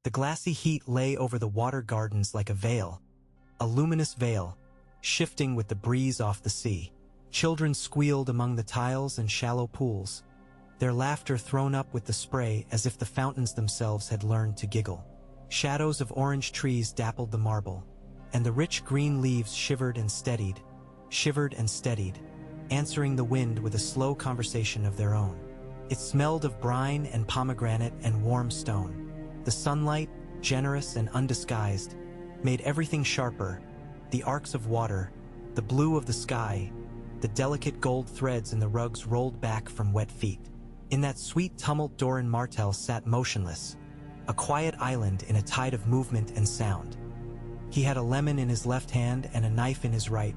The glassy heat lay over the water gardens like a veil, a luminous veil, shifting with the breeze off the sea. Children squealed among the tiles and shallow pools, their laughter thrown up with the spray as if the fountains themselves had learned to giggle. Shadows of orange trees dappled the marble, and the rich green leaves shivered and steadied, answering the wind with a slow conversation of their own. It smelled of brine and pomegranate and warm stone. The sunlight, generous and undisguised, made everything sharper: the arcs of water, the blue of the sky, the delicate gold threads in the rugs rolled back from wet feet. In that sweet tumult Dorne Martell sat motionless, a quiet island in a tide of movement and sound. He had a lemon in his left hand and a knife in his right,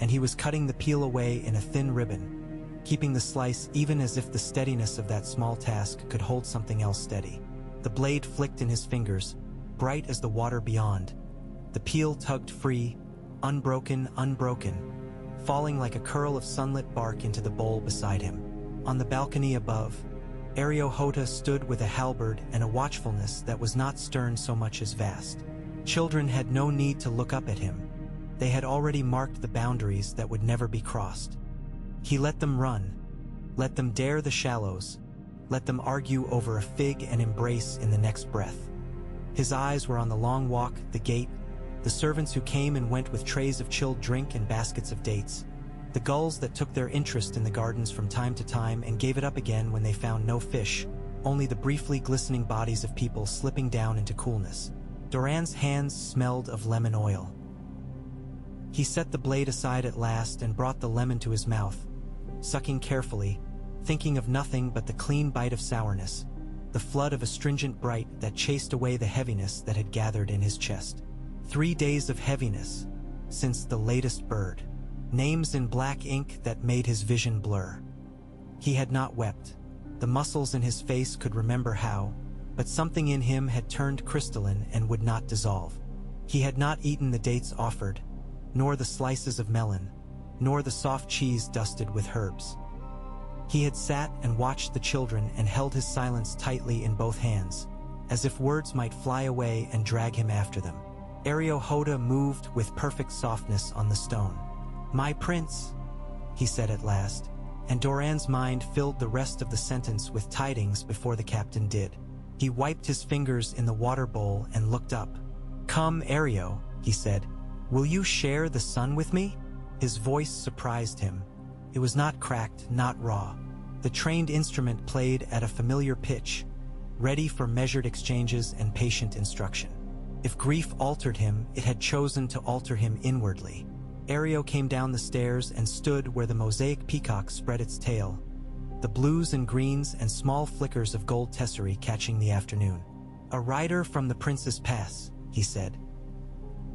and he was cutting the peel away in a thin ribbon, keeping the slice even as if the steadiness of that small task could hold something else steady. The blade flicked in his fingers, bright as the water beyond. The peel tugged free, unbroken, falling like a curl of sunlit bark into the bowl beside him. On the balcony above, Elia stood with a halberd and a watchfulness that was not stern so much as vast. Children had no need to look up at him. They had already marked the boundaries that would never be crossed. He let them run, let them dare the shallows, let them argue over a fig and embrace in the next breath. His eyes were on the long walk, the gate, the servants who came and went with trays of chilled drink and baskets of dates, the gulls that took their interest in the gardens from time to time and gave it up again when they found no fish, only the briefly glistening bodies of people slipping down into coolness. Doran's hands smelled of lemon oil. He set the blade aside at last and brought the lemon to his mouth, sucking carefully, thinking of nothing but the clean bite of sourness, the flood of astringent bright that chased away the heaviness that had gathered in his chest. 3 days of heaviness, since the latest bird. Names in black ink that made his vision blur. He had not wept. The muscles in his face could remember how, but something in him had turned crystalline and would not dissolve. He had not eaten the dates offered, nor the slices of melon, nor the soft cheese dusted with herbs. He had sat and watched the children and held his silence tightly in both hands, as if words might fly away and drag him after them. Elia moved with perfect softness on the stone. "My prince," he said at last, and Doran's mind filled the rest of the sentence with tidings before the captain did. He wiped his fingers in the water bowl and looked up. "Come, Elia," he said. "Will you share the sun with me?" His voice surprised him. It was not cracked, not raw. The trained instrument played at a familiar pitch, ready for measured exchanges and patient instruction. If grief altered him, it had chosen to alter him inwardly. Elia came down the stairs and stood where the mosaic peacock spread its tail, the blues and greens and small flickers of gold tesserae catching the afternoon. "A rider from the Prince's Pass," he said.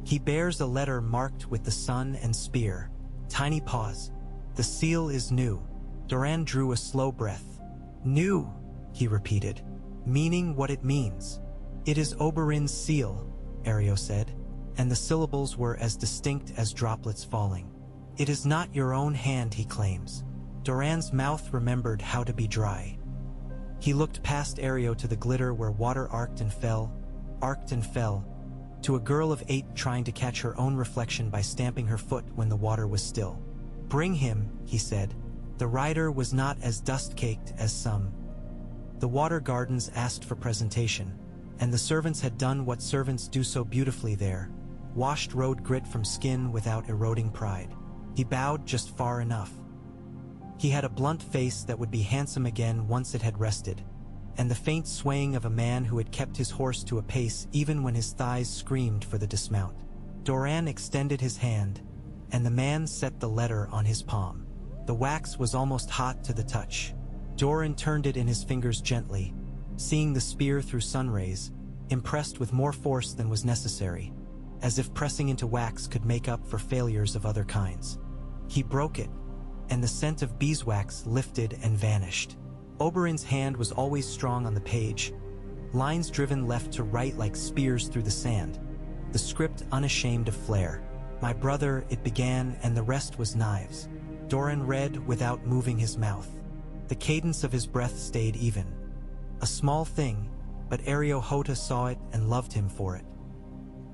"He bears a letter marked with the sun and spear." Tiny pause. "The seal is new." Doran drew a slow breath. "New," he repeated, "meaning what it means." "It is Oberyn's seal," Elia said, and the syllables were as distinct as droplets falling. "It is not your own hand, he claims." Doran's mouth remembered how to be dry. He looked past Elia to the glitter where water arced and fell, to a girl of 8 trying to catch her own reflection by stamping her foot when the water was still. "Bring him," he said. The rider was not as dust-caked as some. The water gardens asked for presentation, and the servants had done what servants do so beautifully there, washed road grit from skin without eroding pride. He bowed just far enough. He had a blunt face that would be handsome again once it had rested, and the faint swaying of a man who had kept his horse to a pace even when his thighs screamed for the dismount. Doran extended his hand, and the man set the letter on his palm. The wax was almost hot to the touch. Doran turned it in his fingers gently, seeing the spear through sunrays, impressed with more force than was necessary, as if pressing into wax could make up for failures of other kinds. He broke it, and the scent of beeswax lifted and vanished. Oberyn's hand was always strong on the page, lines driven left to right like spears through the sand, the script unashamed of flair. "My brother," it began, and the rest was knives. Doran read without moving his mouth. The cadence of his breath stayed even. "A small thing, but Hota saw it and loved him for it.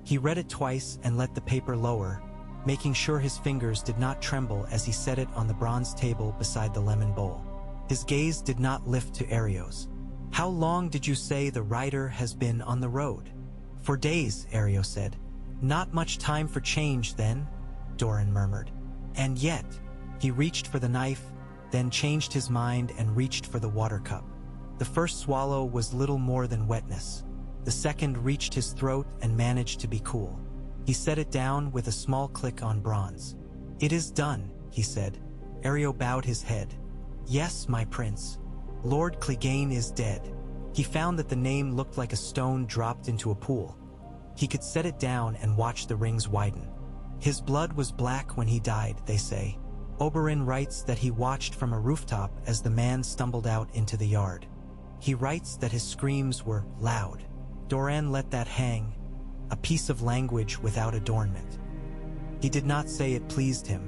He read it twice and let the paper lower, making sure his fingers did not tremble as he set it on the bronze table beside the lemon bowl. His gaze did not lift to Ario's. "How long did you say the rider has been on the road?" "For days," Elia said. "Not much time for change, then," Dorne murmured. "And yet," he reached for the knife, then changed his mind and reached for the water cup. The first swallow was little more than wetness. The second reached his throat and managed to be cool. He set it down with a small click on bronze. "It is done," he said. Elia bowed his head. "Yes, my prince. Lord Clegane is dead." He found that the name looked like a stone dropped into a pool. He could set it down and watch the rings widen. His blood was black when he died, they say. Oberyn writes that he watched from a rooftop as the man stumbled out into the yard. He writes that his screams were loud. Dorne let that hang, a piece of language without adornment. He did not say it pleased him.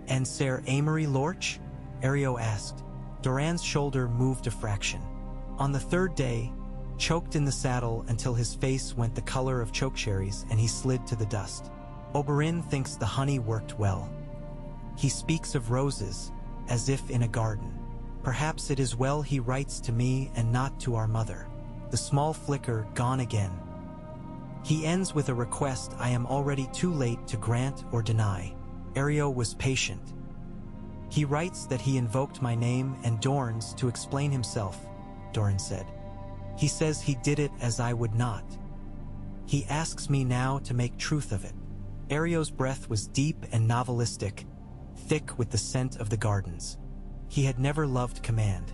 "And Ser Amory Lorch?" Elia asked. Dorne's shoulder moved a fraction. On the third day, choked in the saddle until his face went the color of chokecherries and he slid to the dust. Oberyn thinks the honey worked well. He speaks of roses, as if in a garden. Perhaps it is well he writes to me and not to our mother. The small flicker gone again. He ends with a request I am already too late to grant or deny. Elia was patient. He writes that he invoked my name and Dorne's to explain himself, Dorne said. He says he did it as I would not. He asks me now to make truth of it. Elia's breath was deep and novelistic, thick with the scent of the gardens. He had never loved command.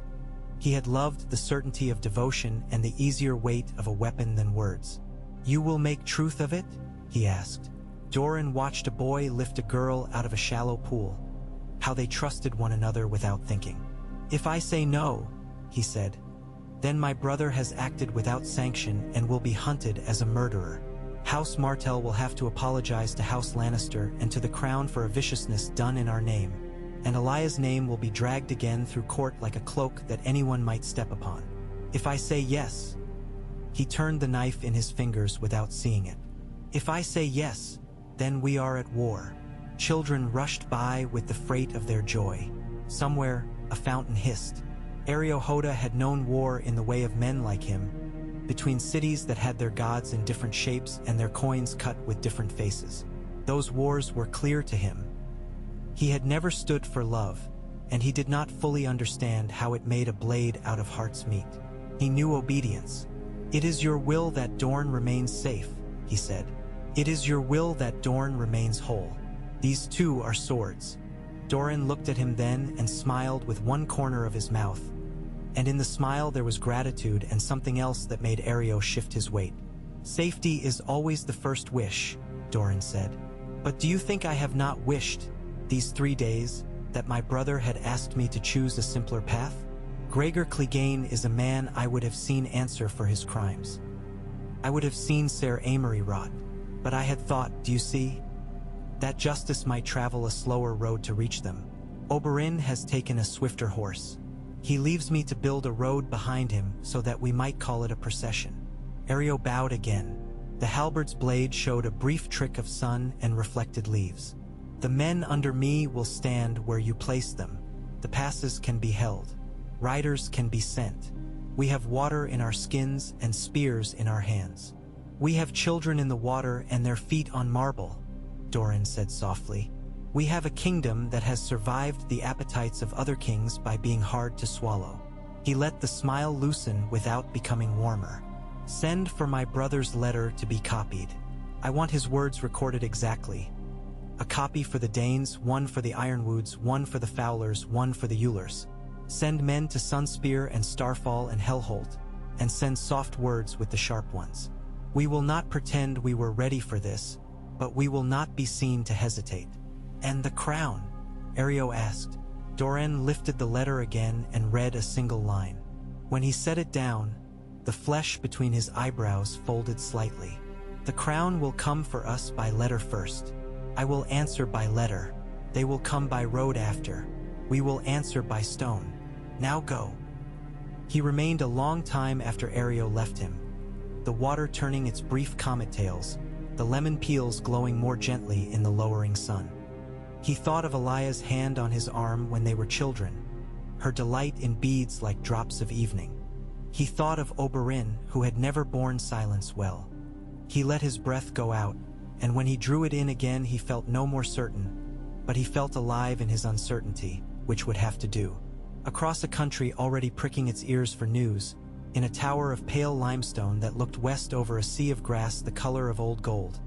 He had loved the certainty of devotion and the easier weight of a weapon than words. "You will make truth of it?" he asked. Dorne watched a boy lift a girl out of a shallow pool. How they trusted one another without thinking. "If I say no," he said, "then my brother has acted without sanction and will be hunted as a murderer. House Martell will have to apologize to House Lannister and to the crown for a viciousness done in our name, and Elia's name will be dragged again through court like a cloak that anyone might step upon. If I say yes," he turned the knife in his fingers without seeing it. "If I say yes, then we are at war." Children rushed by with the freight of their joy. Somewhere, a fountain hissed. Hota had known war in the way of men like him, between cities that had their gods in different shapes and their coins cut with different faces. Those wars were clear to him. He had never stood for love, and he did not fully understand how it made a blade out of heart's meat. He knew obedience. "It is your will that Dorne remains safe," he said. "It is your will that Dorne remains whole. These two are swords." Dorne looked at him then and smiled with one corner of his mouth. And in the smile there was gratitude and something else that made Elia shift his weight. "Safety is always the first wish," Dorne said. "But do you think I have not wished, these 3 days, that my brother had asked me to choose a simpler path? Gregor Clegane is a man I would have seen answer for his crimes. I would have seen Ser Amory rot. But I had thought, do you see, that justice might travel a slower road to reach them. Oberyn has taken a swifter horse. He leaves me to build a road behind him so that we might call it a procession." Elia bowed again. The halberd's blade showed a brief trick of sun and reflected leaves. "The men under me will stand where you place them. The passes can be held. Riders can be sent. We have water in our skins and spears in our hands. We have children in the water and their feet on marble," Dorne said softly. "We have a kingdom that has survived the appetites of other kings by being hard to swallow." He let the smile loosen without becoming warmer. "Send for my brother's letter to be copied. I want his words recorded exactly. A copy for the Danes, one for the Ironwoods, one for the Fowlers, one for the Eulers. Send men to Sunspear and Starfall and Hellholt, and send soft words with the sharp ones. We will not pretend we were ready for this, but we will not be seen to hesitate." "And the crown?" Elia asked. Dorne lifted the letter again and read a single line. When he set it down, the flesh between his eyebrows folded slightly. "The crown will come for us by letter first. I will answer by letter. They will come by road after. We will answer by stone. Now go." He remained a long time after Elia left him. the water turning its brief comet tails, the lemon peels glowing more gently in the lowering sun. He thought of Elia's hand on his arm when they were children, her delight in beads like drops of evening. He thought of Oberyn, who had never borne silence well. He let his breath go out, and when he drew it in again he felt no more certain, but he felt alive in his uncertainty, which would have to do. Across a country already pricking its ears for news, in a tower of pale limestone that looked west over a sea of grass the color of old gold,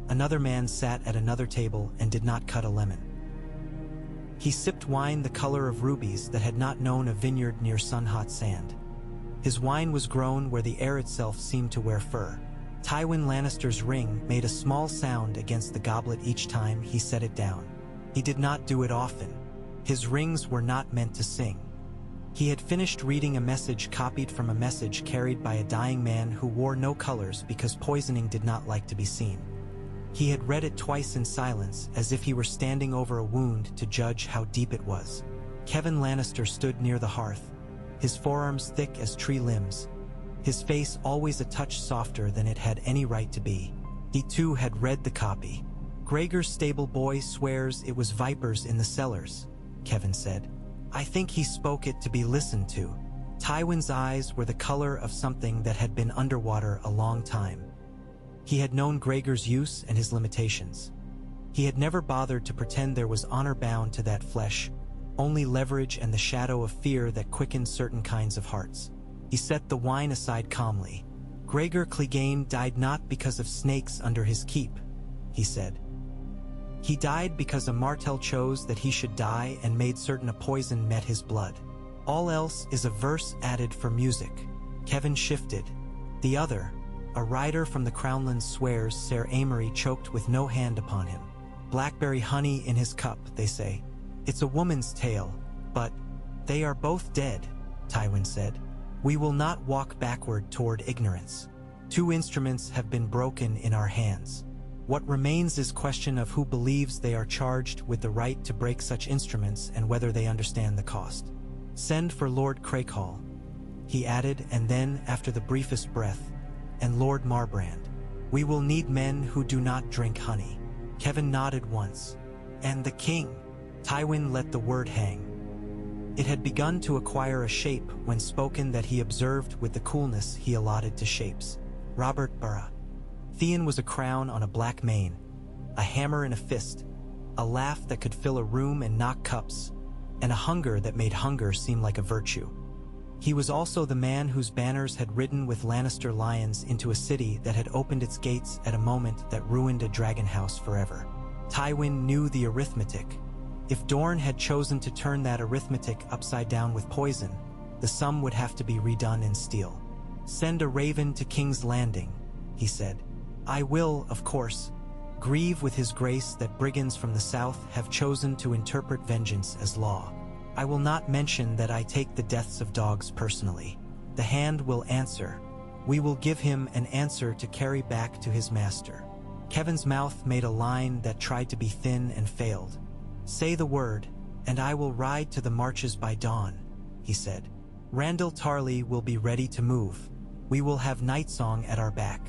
another man sat at another table and did not cut a lemon. He sipped wine the color of rubies that had not known a vineyard near sun-hot sand. His wine was grown where the air itself seemed to wear fur. Tywin Lannister's ring made a small sound against the goblet each time he set it down. He did not do it often. His rings were not meant to sing. He had finished reading a message copied from a message carried by a dying man who wore no colors because poisoning did not like to be seen. He had read it twice in silence, as if he were standing over a wound to judge how deep it was. Kevan Lannister stood near the hearth, his forearms thick as tree limbs, his face always a touch softer than it had any right to be. He too had read the copy. "Gregor's stable boy swears it was vipers in the cellars," Kevan said. "I think he spoke it to be listened to." Tywin's eyes were the color of something that had been underwater a long time. He had known Gregor's use and his limitations. He had never bothered to pretend there was honor bound to that flesh, only leverage and the shadow of fear that quickened certain kinds of hearts. He set the wine aside calmly. "Gregor Clegane died not because of snakes under his keep," he said. "He died because a Martell chose that he should die and made certain a poison met his blood. All else is a verse added for music." Kevan shifted. "The other, a rider from the Crownlands swears Ser Amory choked with no hand upon him. Blackberry honey in his cup, they say. It's a woman's tale, but they are both dead," Tywin said. "We will not walk backward toward ignorance. 2 instruments have been broken in our hands. What remains is question of who believes they are charged with the right to break such instruments and whether they understand the cost. Send for Lord Crakehall," he added, and then, after the briefest breath, "and Lord Marbrand. We will need men who do not drink honey." Kevan nodded once. "And the king?" Tywin let the word hang. It had begun to acquire a shape when spoken that he observed with the coolness he allotted to shapes. Robert Burra. Theon was a crown on a black mane, a hammer in a fist, a laugh that could fill a room and knock cups, and a hunger that made hunger seem like a virtue. He was also the man whose banners had ridden with Lannister lions into a city that had opened its gates at a moment that ruined a dragon house forever. Tywin knew the arithmetic. If Dorne had chosen to turn that arithmetic upside down with poison, the sum would have to be redone in steel. "Send a raven to King's Landing," he said. "I will, of course, grieve with his grace that brigands from the south have chosen to interpret vengeance as law. I will not mention that I take the deaths of dogs personally. The hand will answer. We will give him an answer to carry back to his master." Kevan's mouth made a line that tried to be thin and failed. "Say the word, and I will ride to the marches by dawn," he said. "Randall Tarley will be ready to move. We will have night song at our back.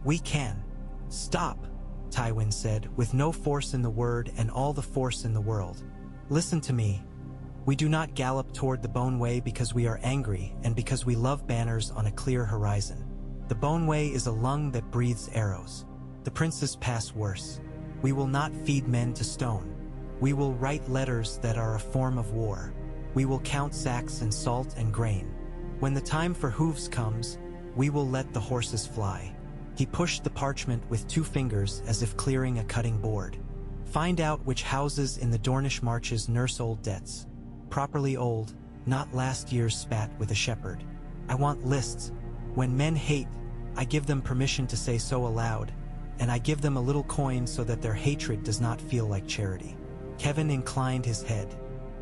We can." "Stop," Tywin said, with no force in the word and all the force in the world. "Listen to me. We do not gallop toward the Bone Way because we are angry and because we love banners on a clear horizon. The Bone Way is a lung that breathes arrows. The princes pass worse. We will not feed men to stone. We will write letters that are a form of war. We will count sacks and salt and grain. When the time for hooves comes, we will let the horses fly." He pushed the parchment with 2 fingers as if clearing a cutting board. "Find out which houses in the Dornish marches nurse old debts. Properly old, not last year's spat with a shepherd. I want lists. When men hate, I give them permission to say so aloud, and I give them a little coin so that their hatred does not feel like charity." Kevan inclined his head.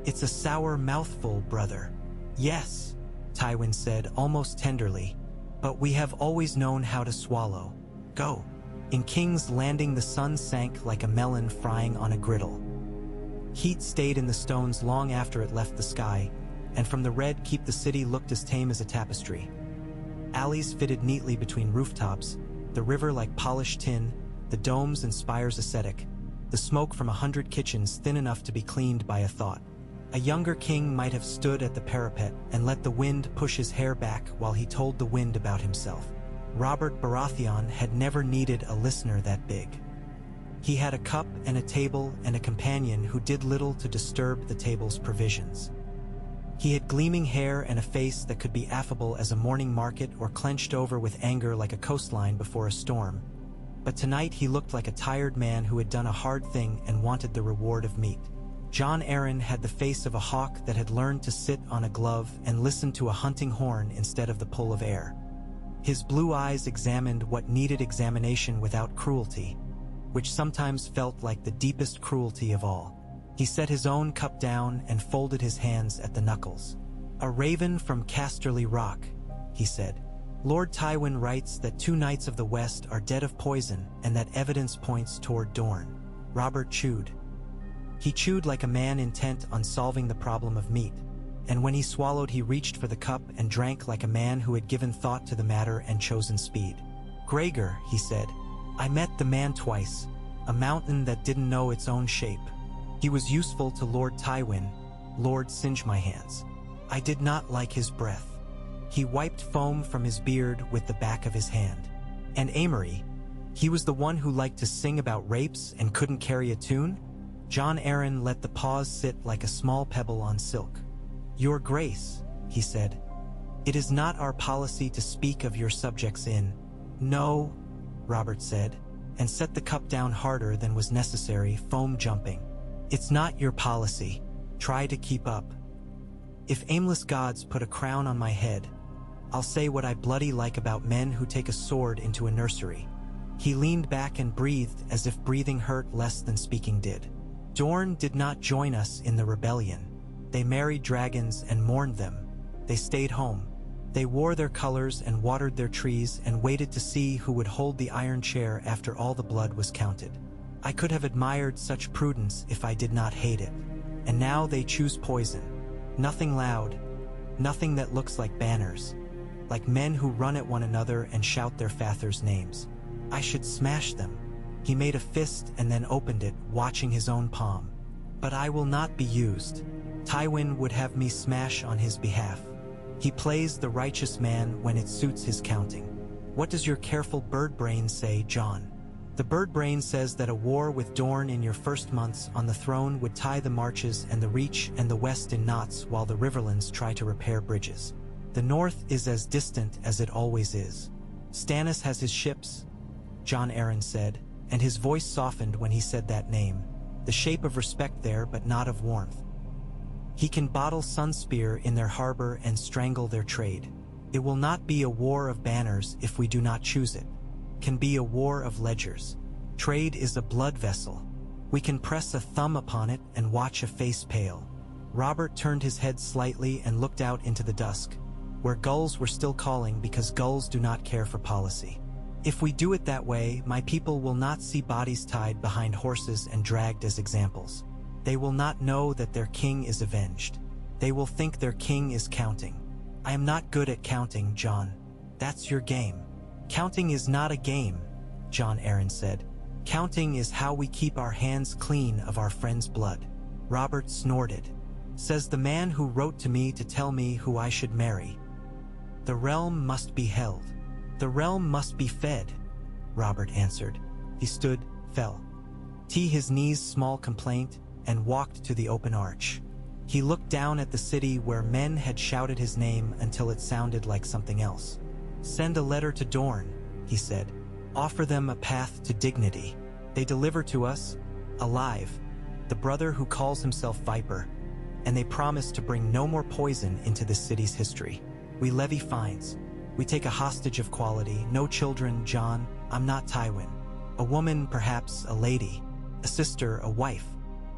"It's a sour mouthful, brother." "Yes," Tywin said almost tenderly, "but we have always known how to swallow. Go." In King's Landing the sun sank like a melon frying on a griddle. Heat stayed in the stones long after it left the sky, and from the red keep the city looked as tame as a tapestry. Alleys fitted neatly between rooftops, the river like polished tin, the domes and spires ascetic, the smoke from 100 kitchens thin enough to be cleaned by a thought. A younger king might have stood at the parapet and let the wind push his hair back while he told the wind about himself. Robert Baratheon had never needed a listener that big. He had a cup and a table and a companion who did little to disturb the table's provisions. He had gleaming hair and a face that could be affable as a morning market or clenched over with anger like a coastline before a storm. But tonight he looked like a tired man who had done a hard thing and wanted the reward of meat. Jon Arryn had the face of a hawk that had learned to sit on a glove and listen to a hunting horn instead of the pull of air. His blue eyes examined what needed examination without cruelty, which sometimes felt like the deepest cruelty of all. He set his own cup down and folded his hands at the knuckles. "A raven from Casterly Rock," he said. "Lord Tywin writes that 2 knights of the West are dead of poison and that evidence points toward Dorne." Robert chewed. He chewed like a man intent on solving the problem of meat, and when he swallowed he reached for the cup and drank like a man who had given thought to the matter and chosen speed. "Gregor," he said, "I met the man twice, a mountain that didn't know its own shape. He was useful to Lord Tywin, Lord Singe My Hands. I did not like his breath. He wiped foam from his beard with the back of his hand. And Amory, he was the one who liked to sing about rapes and couldn't carry a tune?" Jon Arryn let the pause sit like a small pebble on silk. "Your Grace," he said, "it is not our policy to speak of your subjects in—" "No," Robert said, and set the cup down harder than was necessary, foam jumping. "It's not your policy. Try to keep up. If aimless gods put a crown on my head, I'll say what I bloody like about men who take a sword into a nursery." He leaned back and breathed as if breathing hurt less than speaking did. "Dorne did not join us in the rebellion. They married dragons and mourned them. They stayed home. They wore their colors and watered their trees and waited to see who would hold the iron chair after all the blood was counted. I could have admired such prudence if I did not hate it. And now they choose poison. Nothing loud, nothing that looks like banners, like men who run at one another and shout their fathers' names. I should smash them." He made a fist and then opened it, watching his own palm. "But I will not be used. Tywin would have me smash on his behalf. He plays the righteous man when it suits his counting. What does your careful bird brain say, John?" "The bird brain says that a war with Dorne in your first months on the throne would tie the marches and the Reach and the West in knots while the Riverlands try to repair bridges. The North is as distant as it always is. Stannis has his ships," Jon Arryn said, and his voice softened when he said that name, the shape of respect there but not of warmth. "He can bottle Sunspear in their harbor and strangle their trade. It will not be a war of banners if we do not choose it. Can be a war of ledgers. Trade is a blood vessel. We can press a thumb upon it and watch a face pale." Robert turned his head slightly and looked out into the dusk, where gulls were still calling because gulls do not care for policy. "If we do it that way, my people will not see bodies tied behind horses and dragged as examples. They will not know that their king is avenged. They will think their king is counting. I am not good at counting, John. That's your game." "Counting is not a game," Jon Arryn said. "Counting is how we keep our hands clean of our friend's blood." Robert snorted. "Says the man who wrote to me to tell me who I should marry. The realm must be held. The realm must be fed," Robert answered. He stood, fell. His knees small complaint, and walked to the open arch. He looked down at the city where men had shouted his name until it sounded like something else. "Send a letter to Dorne," he said. "Offer them a path to dignity. They deliver to us, alive, the brother who calls himself Viper, and they promise to bring no more poison into this city's history. We levy fines. We take a hostage of quality. No children, John. I'm not Tywin. A woman, perhaps a lady. A sister, a wife.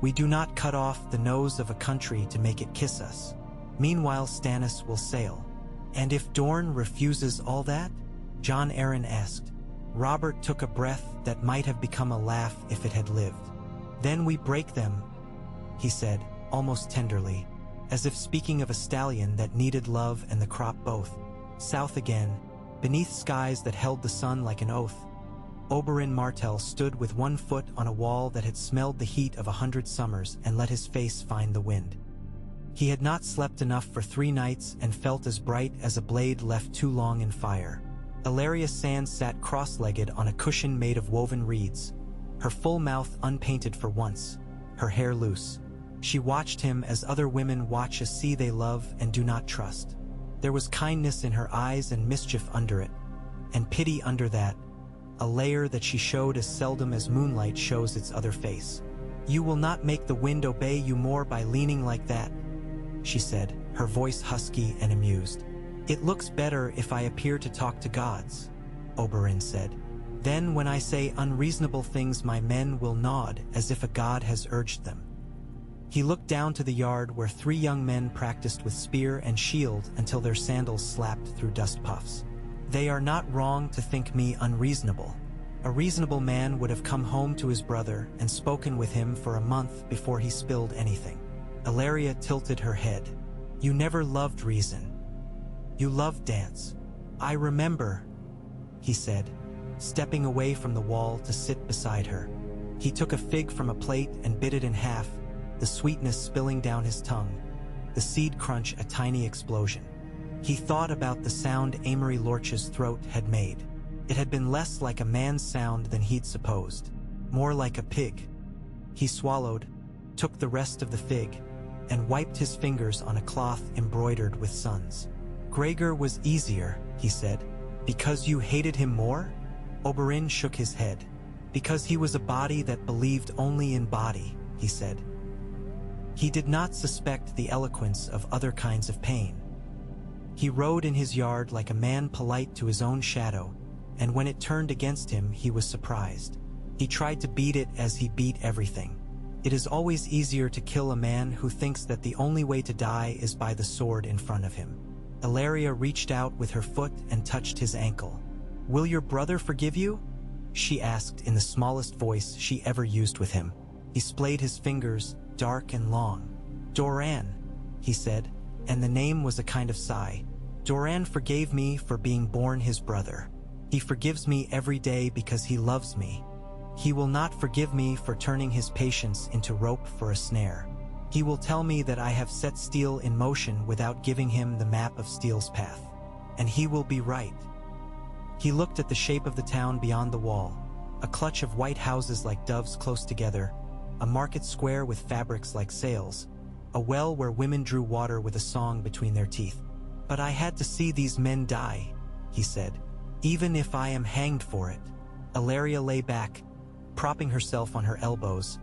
We do not cut off the nose of a country to make it kiss us. Meanwhile, Stannis will sail." "And if Dorne refuses all that?" Jon Arryn asked. Robert took a breath that might have become a laugh if it had lived. "Then we break them," he said, almost tenderly, as if speaking of a stallion that needed love and the crop both. "South again, Beneath skies that held the sun like an oath, Oberyn Martell stood with one foot on a wall that had smelled the heat of 100 summers and let his face find the wind. He had not slept enough for 3 nights and felt as bright as a blade left too long in fire. Elia Sands sat cross-legged on a cushion made of woven reeds, her full mouth unpainted for once, her hair loose. She watched him as other women watch a sea they love and do not trust. There was kindness in her eyes and mischief under it, and pity under that, a layer that she showed as seldom as moonlight shows its other face. "You will not make the wind obey you more by leaning like that," she said, her voice husky and amused. "It looks better if I appear to talk to gods," Oberyn said. "Then when I say unreasonable things my men will nod as if a god has urged them." He looked down to the yard where 3 young men practiced with spear and shield until their sandals slapped through dust puffs. "They are not wrong to think me unreasonable. A reasonable man would have come home to his brother and spoken with him for a month before he spilled anything." Elia tilted her head. "You never loved reason. You loved dance." "I remember," he said, stepping away from the wall to sit beside her. He took a fig from a plate and bit it in half, the sweetness spilling down his tongue, the seed crunch a tiny explosion. He thought about the sound Amory Lorch's throat had made. It had been less like a man's sound than he'd supposed, more like a pig. He swallowed, took the rest of the fig, and wiped his fingers on a cloth embroidered with suns. "Gregor was easier," he said. "Because you hated him more?" Oberyn shook his head. "Because he was a body that believed only in body," he said. He did not suspect the eloquence of other kinds of pain. He rode in his yard like a man polite to his own shadow, and when it turned against him, he was surprised. He tried to beat it as he beat everything. It is always easier to kill a man who thinks that the only way to die is by the sword in front of him. Elia reached out with her foot and touched his ankle. "Will your brother forgive you?" she asked in the smallest voice she ever used with him. He splayed his fingers, dark and long. "Dorne," he said, and the name was a kind of sigh. "Dorne forgave me for being born his brother. He forgives me every day because he loves me. He will not forgive me for turning his patience into rope for a snare. He will tell me that I have set steel in motion without giving him the map of steel's path. And he will be right." He looked at the shape of the town beyond the wall, a clutch of white houses like doves close together, a market square with fabrics like sails, a well where women drew water with a song between their teeth. "But I had to see these men die," he said, "even if I am hanged for it." Elia lay back, propping herself on her elbows,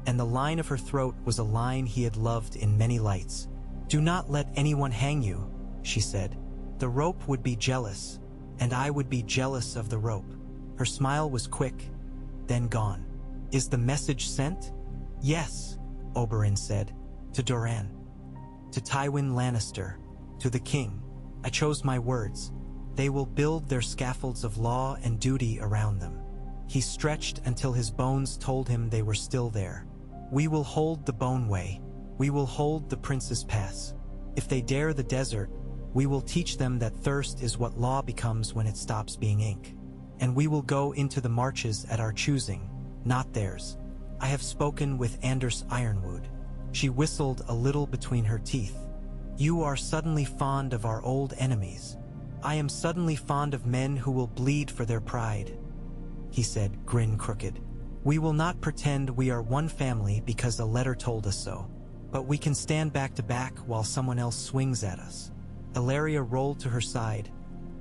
and the line of her throat was a line he had loved in many lights. "Do not let anyone hang you," she said. "The rope would be jealous, and I would be jealous of the rope." Her smile was quick, then gone. "Is the message sent?" "Yes," Oberyn said, "to Dorne, to Tywin Lannister, to the king. I chose my words. They will build their scaffolds of law and duty around them." He stretched until his bones told him they were still there. "We will hold the Boneway. We will hold the Prince's Pass. If they dare the desert, we will teach them that thirst is what law becomes when it stops being ink. And we will go into the marches at our choosing, not theirs. I have spoken with Anders Ironwood." She whistled a little between her teeth. "You are suddenly fond of our old enemies. I am suddenly fond of men who will bleed for their pride," he said, grin crooked. "We will not pretend we are one family because a letter told us so, but we can stand back to back while someone else swings at us." Elia rolled to her side,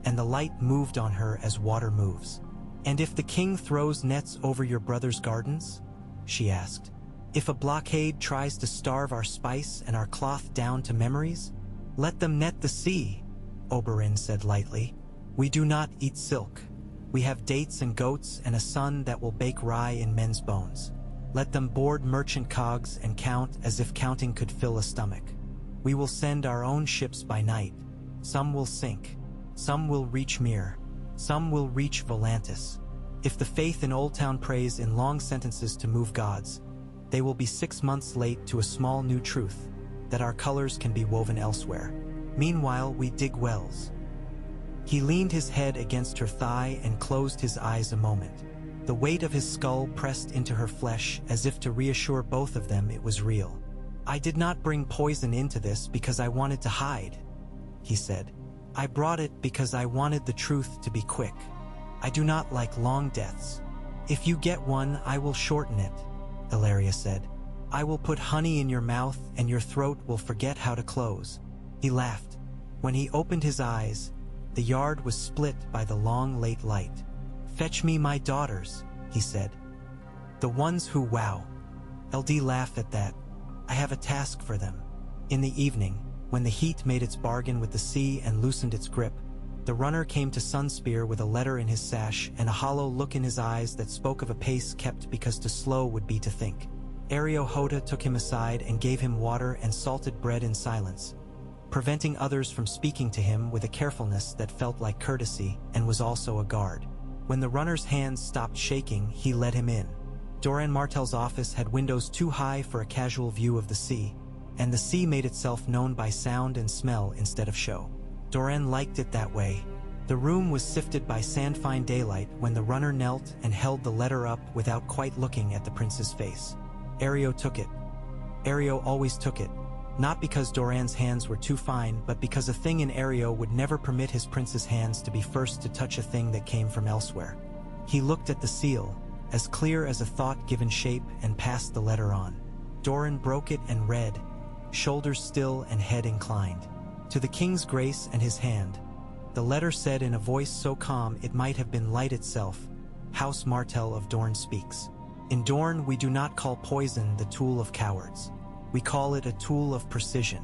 and the light moved on her as water moves. "And if the king throws nets over your brother's gardens?" she asked. "If a blockade tries to starve our spice and our cloth down to memories? Let them net the sea," Oberyn said lightly. "We do not eat silk. We have dates and goats and a son that will bake rye in men's bones. Let them board merchant cogs and count as if counting could fill a stomach. We will send our own ships by night. Some will sink. Some will reach Myr. Some will reach Volantis. If the faith in Old Town prays in long sentences to move gods, they will be 6 months late to a small new truth, that our colors can be woven elsewhere. Meanwhile, we dig wells. He leaned his head against her thigh and closed his eyes a moment. The weight of his skull pressed into her flesh as if to reassure both of them it was real. "I did not bring poison into this because I wanted to hide," he said. "I brought it because I wanted the truth to be quick. I do not like long deaths. If you get one, I will shorten it," Elia said. "I will put honey in your mouth and your throat will forget how to close." He laughed. When he opened his eyes, the yard was split by the long late light. "Fetch me my daughters," he said. "The ones who wow." LD laughed at that. "I have a task for them." In the evening, when the heat made its bargain with the sea and loosened its grip, the runner came to Sunspear with a letter in his sash and a hollow look in his eyes that spoke of a pace kept because to slow would be to think. Hota took him aside and gave him water and salted bread in silence, preventing others from speaking to him with a carefulness that felt like courtesy and was also a guard. When the runner's hands stopped shaking, he led him in. Dorne Martell's office had windows too high for a casual view of the sea, and the sea made itself known by sound and smell instead of show. Dorne liked it that way. The room was sifted by sand-fine daylight when the runner knelt and held the letter up without quite looking at the prince's face. Elia took it. Elia always took it, not because Dorne's hands were too fine, but because a thing in Elia would never permit his prince's hands to be first to touch a thing that came from elsewhere. He looked at the seal, as clear as a thought given shape, and passed the letter on. Dorne broke it and read, shoulders still and head inclined. "To the king's grace and his hand." The letter said in a voice so calm it might have been light itself, "House Martell of Dorne speaks. In Dorne we do not call poison the tool of cowards. We call it a tool of precision.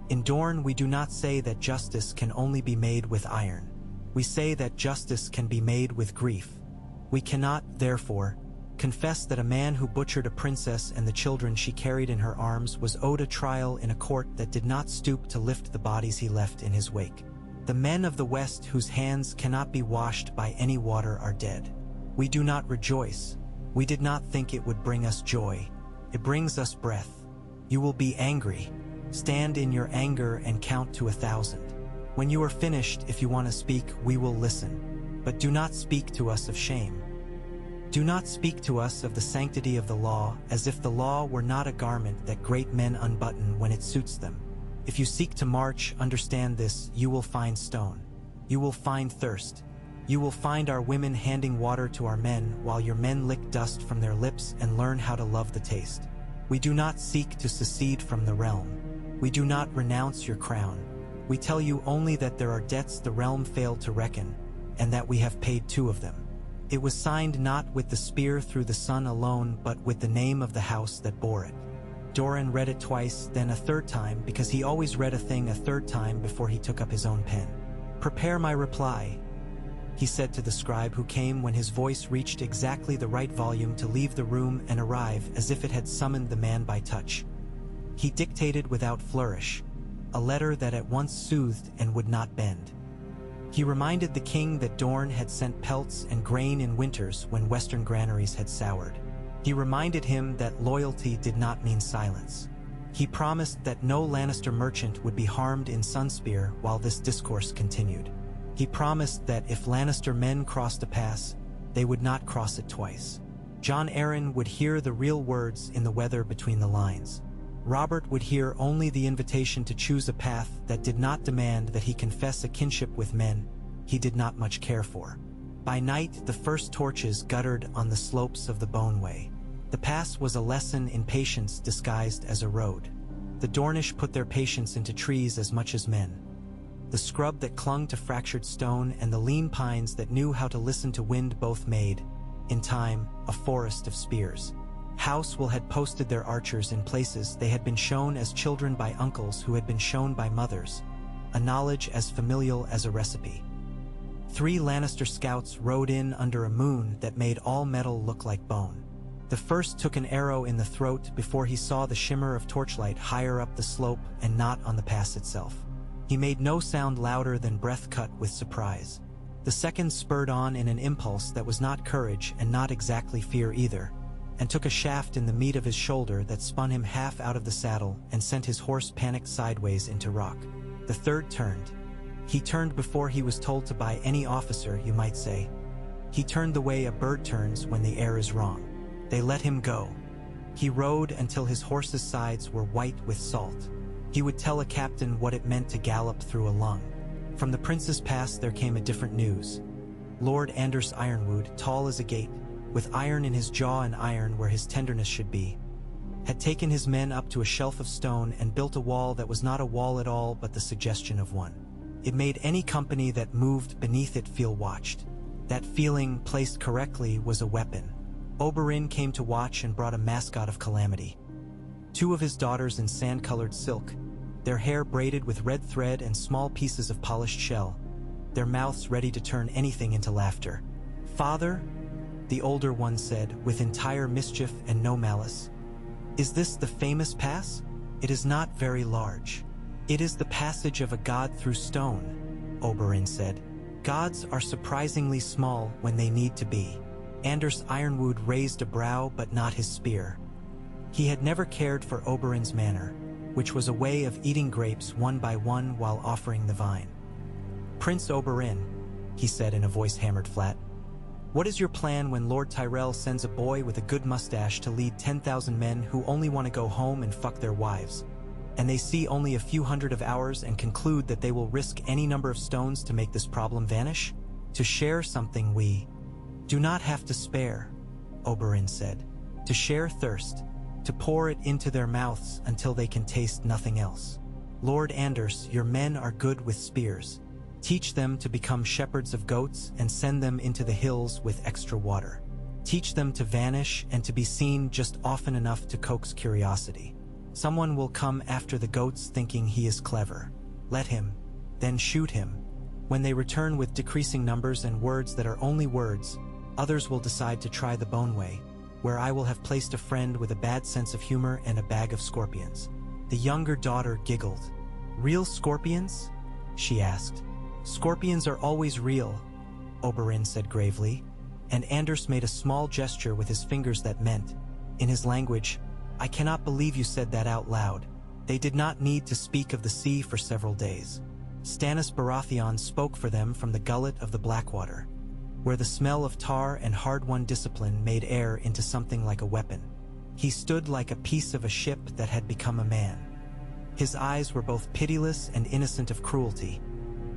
In Dorne we do not say that justice can only be made with iron. We say that justice can be made with grief. We cannot, therefore, confess that a man who butchered a princess and the children she carried in her arms was owed a trial in a court that did not stoop to lift the bodies he left in his wake. The men of the West whose hands cannot be washed by any water are dead. We do not rejoice. We did not think it would bring us joy. It brings us breath. You will be angry. Stand in your anger and count to 1,000. When you are finished, if you want to speak, we will listen. But do not speak to us of shame. Do not speak to us of the sanctity of the law, as if the law were not a garment that great men unbutton when it suits them. If you seek to march, understand this, you will find stone. You will find thirst. You will find our women handing water to our men, while your men lick dust from their lips and learn how to love the taste. We do not seek to secede from the realm. We do not renounce your crown. We tell you only that there are debts the realm failed to reckon, and that we have paid 2 of them. It was signed not with the spear through the sun alone, but with the name of the house that bore it. Dorne read it twice, then a 3rd time, because he always read a thing a 3rd time before he took up his own pen. "Prepare my reply," he said to the scribe who came when his voice reached exactly the right volume to leave the room and arrive as if it had summoned the man by touch. He dictated without flourish, a letter that at once soothed and would not bend. He reminded the king that Dorne had sent pelts and grain in winters when western granaries had soured. He reminded him that loyalty did not mean silence. He promised that no Lannister merchant would be harmed in Sunspear while this discourse continued. He promised that if Lannister men crossed a pass, they would not cross it twice. Jon Arryn would hear the real words in the weather between the lines. Robert would hear only the invitation to choose a path that did not demand that he confess a kinship with men he did not much care for. By night, the first torches guttered on the slopes of the Boneway. The pass was a lesson in patience disguised as a road. The Dornish put their patience into trees as much as men. The scrub that clung to fractured stone and the lean pines that knew how to listen to wind both made, in time, a forest of spears. Housewell had posted their archers in places they had been shown as children by uncles who had been shown by mothers, a knowledge as familial as a recipe. 3 Lannister scouts rode in under a moon that made all metal look like bone. The first took an arrow in the throat before he saw the shimmer of torchlight higher up the slope and not on the pass itself. He made no sound louder than breath cut with surprise. The second spurred on in an impulse that was not courage and not exactly fear either, and took a shaft in the meat of his shoulder that spun him half out of the saddle and sent his horse panicked sideways into rock. The third turned. He turned before he was told to by any officer, you might say. He turned the way a bird turns when the air is wrong. They let him go. He rode until his horse's sides were white with salt. He would tell a captain what it meant to gallop through a lung. From the prince's pass there came a different news. Lord Anders Ironwood, tall as a gate, with iron in his jaw and iron where his tenderness should be, had taken his men up to a shelf of stone and built a wall that was not a wall at all but the suggestion of one. It made any company that moved beneath it feel watched. That feeling, placed correctly, was a weapon. Oberyn came to watch and brought a mascot of calamity. 2 of his daughters in sand-colored silk, their hair braided with red thread and small pieces of polished shell, their mouths ready to turn anything into laughter. "Father," the older one said, with entire mischief and no malice, "is this the famous pass? It is not very large." "It is the passage of a god through stone," Oberyn said. "Gods are surprisingly small when they need to be." Anders Ironwood raised a brow but not his spear. He had never cared for Oberyn's manner, which was a way of eating grapes one by one while offering the vine. "Prince Oberyn," he said in a voice hammered flat, "what is your plan when Lord Tyrell sends a boy with a good mustache to lead 10,000 men who only want to go home and fuck their wives, and they see only a few hundred of ours and conclude that they will risk any number of stones to make this problem vanish? To share something we do not have to spare," Oberyn said. "To share thirst, to pour it into their mouths until they can taste nothing else. Lord Anders, your men are good with spears. Teach them to become shepherds of goats and send them into the hills with extra water. Teach them to vanish and to be seen just often enough to coax curiosity. Someone will come after the goats thinking he is clever. Let him, then shoot him. When they return with decreasing numbers and words that are only words, others will decide to try the bone way, where I will have placed a friend with a bad sense of humor and a bag of scorpions." The younger daughter giggled. "Real scorpions?" she asked. "Scorpions are always real," Oberyn said gravely, and Anders made a small gesture with his fingers that meant, in his language, "I cannot believe you said that out loud." They did not need to speak of the sea for several days. Stannis Baratheon spoke for them from the gullet of the Blackwater, where the smell of tar and hard-won discipline made air into something like a weapon. He stood like a piece of a ship that had become a man. His eyes were both pitiless and innocent of cruelty,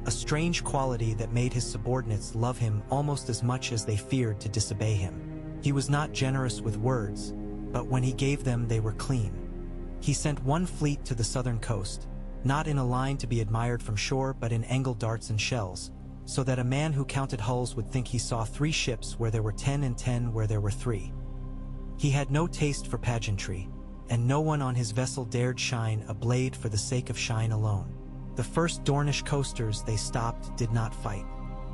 a strange quality that made his subordinates love him almost as much as they feared to disobey him. He was not generous with words, but when he gave them they were clean. He sent 1 fleet to the southern coast, not in a line to be admired from shore but in angled darts and shells, so that a man who counted hulls would think he saw 3 ships where there were 10 and 10 where there were 3. He had no taste for pageantry, and no one on his vessel dared shine a blade for the sake of shine alone. The first Dornish coasters they stopped did not fight.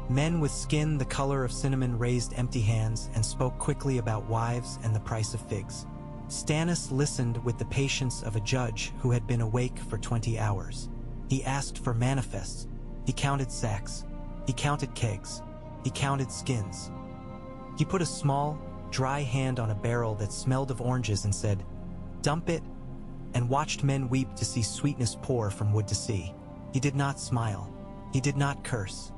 Men with skin the color of cinnamon raised empty hands and spoke quickly about wives and the price of figs. Stannis listened with the patience of a judge who had been awake for 20 hours. He asked for manifests. He counted sacks. He counted kegs. He counted skins. He put a small, dry hand on a barrel that smelled of oranges and said, "Dump it," and watched men weep to see sweetness pour from wood to sea. He did not smile. He did not curse.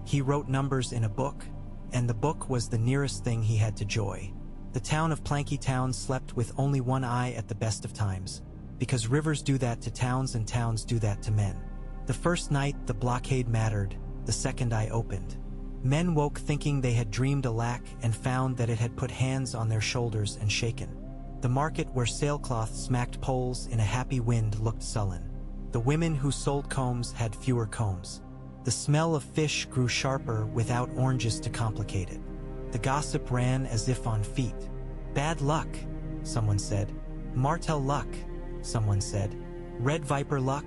He wrote numbers in a book, and the book was the nearest thing he had to joy. The town of Planky Town slept with only one eye at the best of times, because rivers do that to towns and towns do that to men. The first night the blockade mattered, the second eye opened. Men woke thinking they had dreamed a lack and found that it had put hands on their shoulders and shaken. The market where sailcloth smacked poles in a happy wind looked sullen. The women who sold combs had fewer combs. The smell of fish grew sharper without oranges to complicate it. The gossip ran as if on feet. "Bad luck," someone said. "Martell luck," someone said. "Red Viper luck,"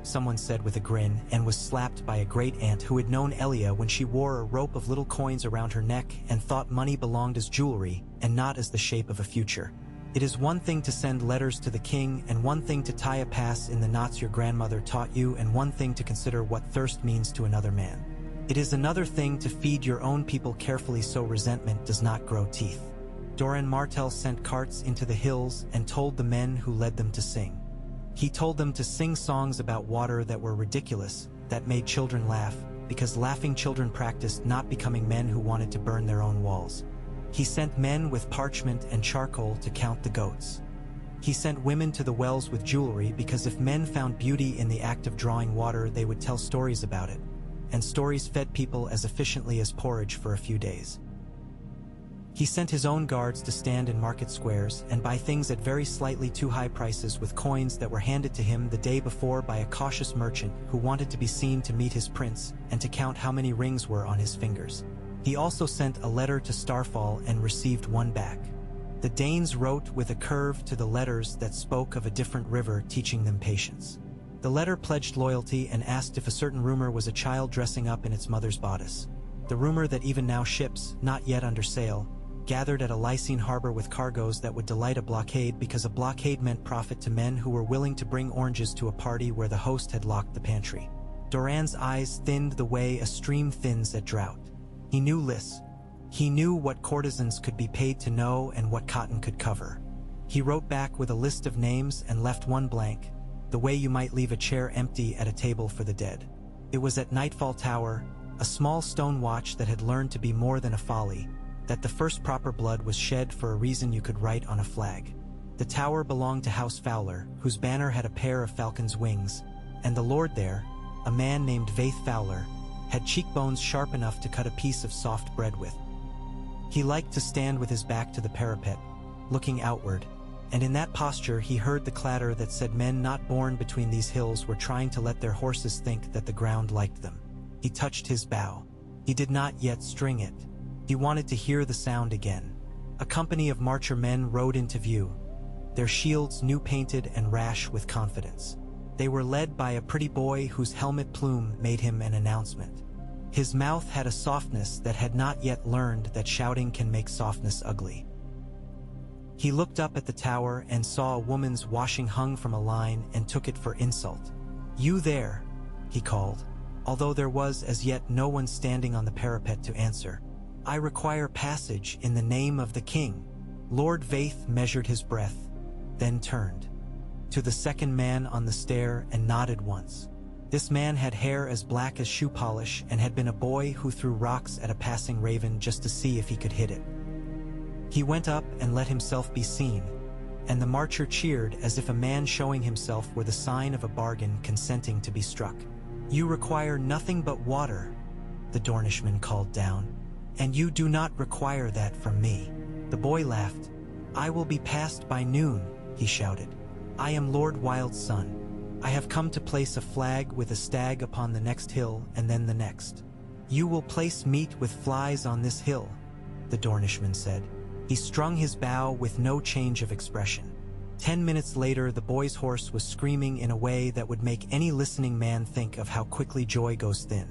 someone said with a grin, and was slapped by a great aunt who had known Elia when she wore a rope of little coins around her neck and thought money belonged as jewelry and not as the shape of a future. It is one thing to send letters to the king, and one thing to tie a pass in the knots your grandmother taught you, and one thing to consider what thirst means to another man. It is another thing to feed your own people carefully so resentment does not grow teeth. Doran Martell sent carts into the hills and told the men who led them to sing. He told them to sing songs about water that were ridiculous, that made children laugh, because laughing children practiced not becoming men who wanted to burn their own walls. He sent men with parchment and charcoal to count the goats. He sent women to the wells with jewelry, because if men found beauty in the act of drawing water, they would tell stories about it, and stories fed people as efficiently as porridge for a few days. He sent his own guards to stand in market squares and buy things at very slightly too high prices with coins that were handed to him the day before by a cautious merchant who wanted to be seen to meet his prince and to count how many rings were on his fingers. He also sent a letter to Starfall and received one back. The Danes wrote with a curve to the letters that spoke of a different river teaching them patience. The letter pledged loyalty and asked if a certain rumor was a child dressing up in its mother's bodice. The rumor that even now ships, not yet under sail, gathered at a Lycian harbor with cargoes that would delight a blockade, because a blockade meant profit to men who were willing to bring oranges to a party where the host had locked the pantry. Doran's eyes thinned the way a stream thins at drought. He knew lists. He knew what courtesans could be paid to know and what cotton could cover. He wrote back with a list of names and left one blank, the way you might leave a chair empty at a table for the dead. It was at Nightfall Tower, a small stone watch that had learned to be more than a folly, that the first proper blood was shed for a reason you could write on a flag. The tower belonged to House Fowler, whose banner had a pair of falcon's wings, and the lord there, a man named Vaith Fowler, had cheekbones sharp enough to cut a piece of soft bread with. He liked to stand with his back to the parapet, looking outward, and in that posture he heard the clatter that said men not born between these hills were trying to let their horses think that the ground liked them. He touched his bow. He did not yet string it. He wanted to hear the sound again. A company of marcher men rode into view, their shields new painted and rash with confidence. They were led by a pretty boy whose helmet plume made him an announcement. His mouth had a softness that had not yet learned that shouting can make softness ugly. He looked up at the tower and saw a woman's washing hung from a line and took it for insult. "You there," he called, although there was as yet no one standing on the parapet to answer. "I require passage in the name of the king." Lord Vaith measured his breath, then turned to the second man on the stair and nodded once. This man had hair as black as shoe polish and had been a boy who threw rocks at a passing raven just to see if he could hit it. He went up and let himself be seen, and the marcher cheered as if a man showing himself were the sign of a bargain consenting to be struck. "You require nothing but water," the Dornishman called down. "And you do not require that from me." The boy laughed. "I will be past by noon," he shouted. "I am Lord Wild's son. I have come to place a flag with a stag upon the next hill and then the next." "You will place meat with flies on this hill," the Dornishman said. He strung his bow with no change of expression. 10 minutes later, the boy's horse was screaming in a way that would make any listening man think of how quickly joy goes thin.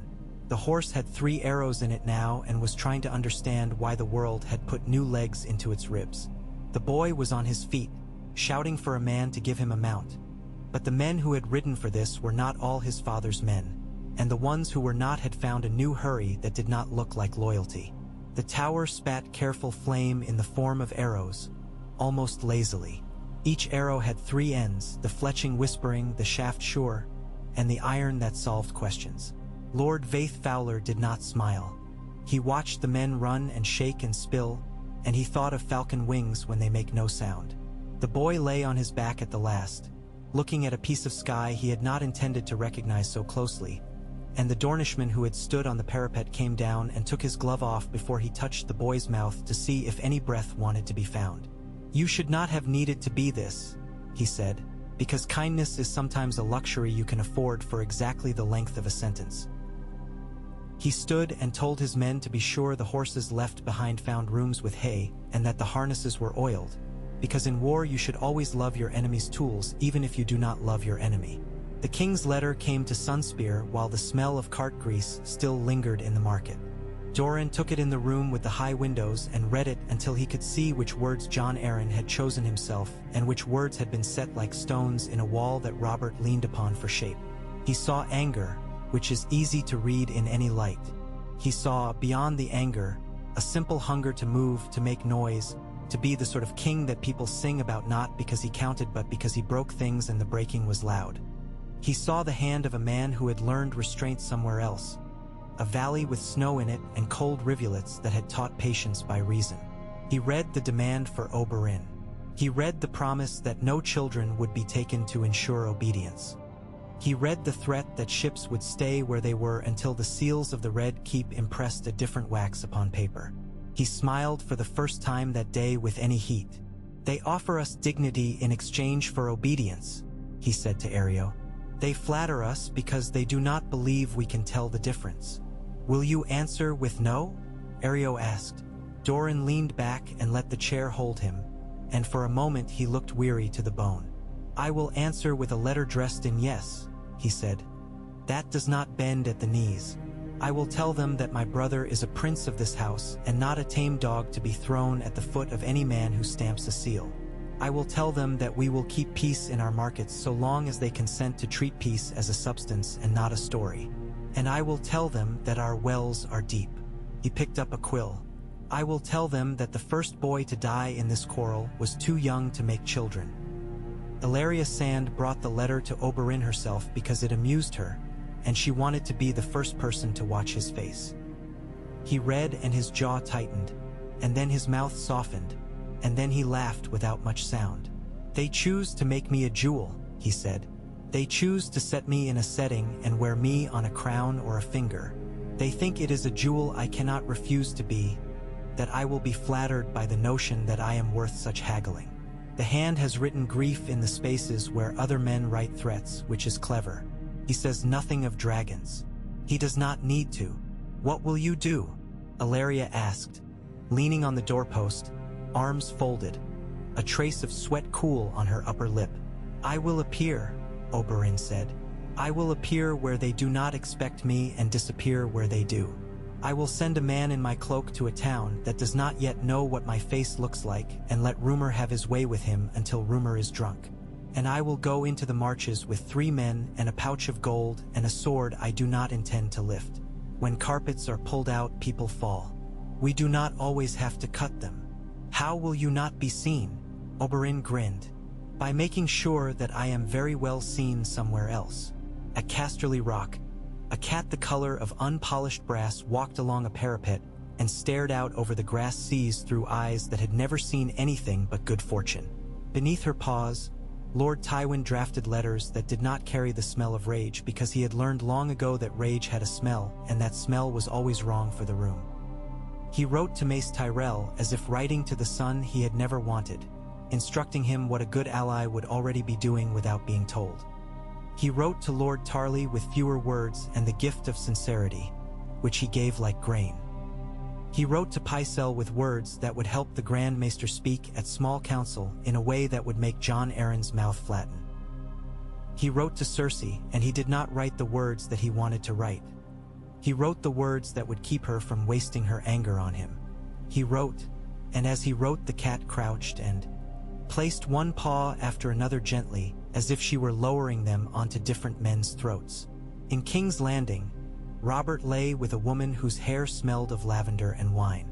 The horse had 3 arrows in it now and was trying to understand why the world had put new legs into its ribs. The boy was on his feet, shouting for a man to give him a mount. But the men who had ridden for this were not all his father's men, and the ones who were not had found a new hurry that did not look like loyalty. The tower spat careful flame in the form of arrows, almost lazily. Each arrow had 3 ends, the fletching whispering, the shaft sure, and the iron that solved questions. Lord Vaith Fowler did not smile. He watched the men run and shake and spill, and he thought of falcon wings when they make no sound. The boy lay on his back at the last, looking at a piece of sky he had not intended to recognize so closely, and the Dornishman who had stood on the parapet came down and took his glove off before he touched the boy's mouth to see if any breath wanted to be found. "You should not have needed to be this," he said, "because kindness is sometimes a luxury you can afford for exactly the length of a sentence." He stood and told his men to be sure the horses left behind found rooms with hay and that the harnesses were oiled, because in war you should always love your enemy's tools even if you do not love your enemy. The king's letter came to Sunspear while the smell of cart grease still lingered in the market. Doran took it in the room with the high windows and read it until he could see which words John Arryn had chosen himself and which words had been set like stones in a wall that Robert leaned upon for shape. He saw anger, which is easy to read in any light. He saw, beyond the anger, a simple hunger to move, to make noise, to be the sort of king that people sing about not because he counted but because he broke things and the breaking was loud. He saw the hand of a man who had learned restraint somewhere else, a valley with snow in it and cold rivulets that had taught patience by reason. He read the demand for Oberyn. He read the promise that no children would be taken to ensure obedience. He read the threat that ships would stay where they were until the seals of the Red Keep impressed a different wax upon paper. He smiled for the first time that day with any heat. "They offer us dignity in exchange for obedience," he said to Elia. "They flatter us because they do not believe we can tell the difference. Will you answer with no?" Elia asked. Dorne leaned back and let the chair hold him, and for a moment he looked weary to the bone. "I will answer with a letter dressed in yes," he said. "That does not bend at the knees. I will tell them that my brother is a prince of this house and not a tame dog to be thrown at the foot of any man who stamps a seal. I will tell them that we will keep peace in our markets so long as they consent to treat peace as a substance and not a story. And I will tell them that our wells are deep." He picked up a quill. "I will tell them that the first boy to die in this quarrel was too young to make children." Elia Sand brought the letter to Oberyn herself because it amused her, and she wanted to be the first person to watch his face. He read and his jaw tightened, and then his mouth softened, and then he laughed without much sound. "They choose to make me a jewel," he said. "They choose to set me in a setting and wear me on a crown or a finger. They think it is a jewel I cannot refuse to be, that I will be flattered by the notion that I am worth such haggling. The hand has written grief in the spaces where other men write threats, which is clever. He says nothing of dragons. He does not need to." "What will you do?" Elia asked, leaning on the doorpost, arms folded, a trace of sweat cool on her upper lip. "I will appear," Oberyn said. "I will appear where they do not expect me and disappear where they do. I will send a man in my cloak to a town that does not yet know what my face looks like and let rumor have his way with him until rumor is drunk. And I will go into the marches with 3 men and a pouch of gold and a sword I do not intend to lift. When carpets are pulled out, people fall. We do not always have to cut them." "How will you not be seen?" Oberyn grinned. "By making sure that I am very well seen somewhere else." At Casterly Rock, a cat the color of unpolished brass walked along a parapet and stared out over the grass seas through eyes that had never seen anything but good fortune. Beneath her paws, Lord Tywin drafted letters that did not carry the smell of rage because he had learned long ago that rage had a smell, and that smell was always wrong for the room. He wrote to Mace Tyrell as if writing to the son he had never wanted, instructing him what a good ally would already be doing without being told. He wrote to Lord Tarley with fewer words and the gift of sincerity, which he gave like grain. He wrote to Pycelle with words that would help the Grand Maester speak at small council in a way that would make Jon Arryn's mouth flatten. He wrote to Cersei, and he did not write the words that he wanted to write. He wrote the words that would keep her from wasting her anger on him. He wrote, and as he wrote the cat crouched and placed one paw after another gently, as if she were lowering them onto different men's throats. In King's Landing, Robert lay with a woman whose hair smelled of lavender and wine.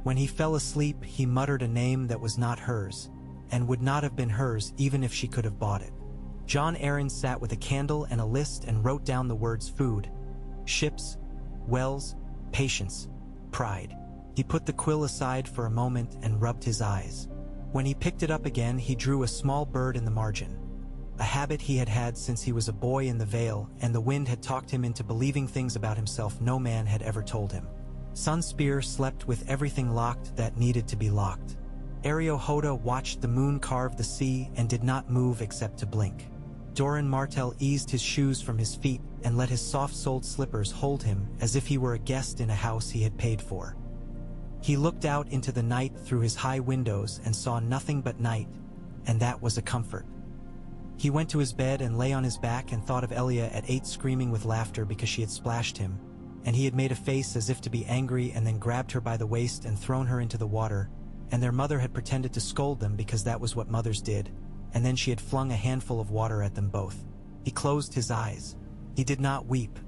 When he fell asleep, he muttered a name that was not hers, and would not have been hers even if she could have bought it. Jon Arryn sat with a candle and a list and wrote down the words food, ships, wells, patience, pride. He put the quill aside for a moment and rubbed his eyes. When he picked it up again, he drew a small bird in the margin, a habit he had had since he was a boy in the Vale, and the wind had talked him into believing things about himself no man had ever told him. Sunspear slept with everything locked that needed to be locked. Hoda watched the moon carve the sea and did not move except to blink. Doran Martell eased his shoes from his feet and let his soft-soled slippers hold him as if he were a guest in a house he had paid for. He looked out into the night through his high windows and saw nothing but night, and that was a comfort. He went to his bed and lay on his back and thought of Elia at 8 screaming with laughter because she had splashed him, and he had made a face as if to be angry and then grabbed her by the waist and thrown her into the water, and their mother had pretended to scold them because that was what mothers did, and then she had flung a handful of water at them both. He closed his eyes. He did not weep.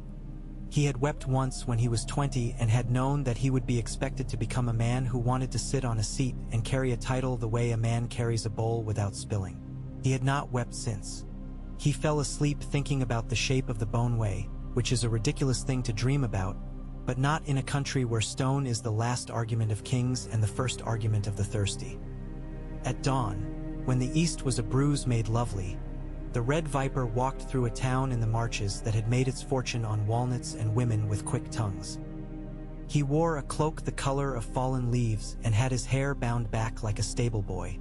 He had wept once when he was 20 and had known that he would be expected to become a man who wanted to sit on a seat and carry a title the way a man carries a bowl without spilling. He had not wept since. He fell asleep thinking about the shape of the Boneway, which is a ridiculous thing to dream about, but not in a country where stone is the last argument of kings and the first argument of the thirsty. At dawn, when the east was a bruise made lovely, the Red Viper walked through a town in the marches that had made its fortune on walnuts and women with quick tongues. He wore a cloak the color of fallen leaves and had his hair bound back like a stable boy.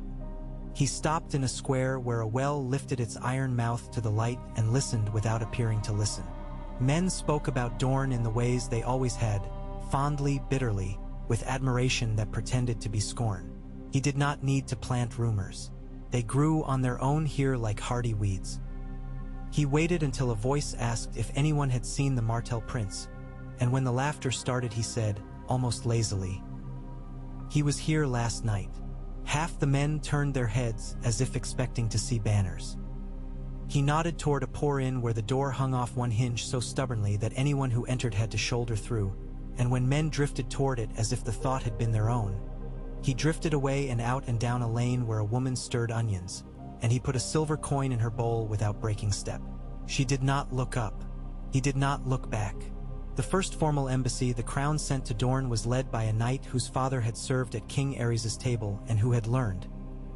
He stopped in a square where a well lifted its iron mouth to the light and listened without appearing to listen. Men spoke about Dorne in the ways they always had, fondly, bitterly, with admiration that pretended to be scorn. He did not need to plant rumors. They grew on their own here like hardy weeds. He waited until a voice asked if anyone had seen the Martell prince, and when the laughter started he said, almost lazily, "He was here last night." Half the men turned their heads as if expecting to see banners. He nodded toward a poor inn where the door hung off one hinge so stubbornly that anyone who entered had to shoulder through, and when men drifted toward it as if the thought had been their own, he drifted away and out and down a lane where a woman stirred onions, and he put a silver coin in her bowl without breaking step. She did not look up. He did not look back. The first formal embassy the crown sent to Dorne was led by a knight whose father had served at King Aerys' table and who had learned,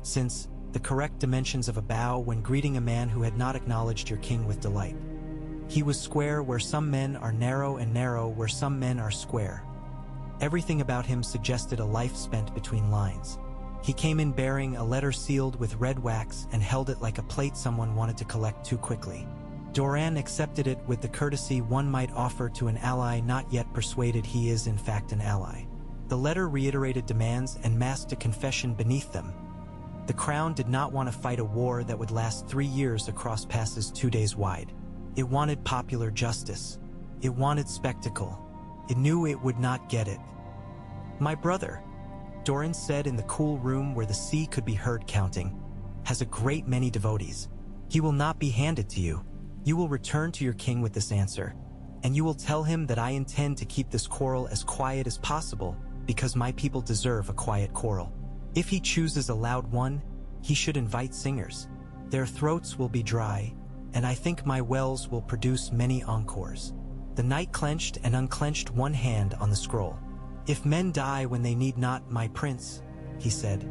since, the correct dimensions of a bow when greeting a man who had not acknowledged your king with delight. He was square where some men are narrow and narrow where some men are square. Everything about him suggested a life spent between lines. He came in bearing a letter sealed with red wax and held it like a plate someone wanted to collect too quickly. Doran accepted it with the courtesy one might offer to an ally not yet persuaded he is in fact an ally. The letter reiterated demands and masked a confession beneath them. The crown did not want to fight a war that would last 3 years across passes 2 days wide. It wanted popular justice. It wanted spectacle. It knew it would not get it. "My brother," Doran said in the cool room where the sea could be heard counting, "has a great many devotees. He will not be handed to you. You will return to your king with this answer, and you will tell him that I intend to keep this quarrel as quiet as possible because my people deserve a quiet quarrel. If he chooses a loud one, he should invite singers. Their throats will be dry, and I think my wells will produce many encores." The knight clenched and unclenched one hand on the scroll. "If men die when they need not, my prince," he said,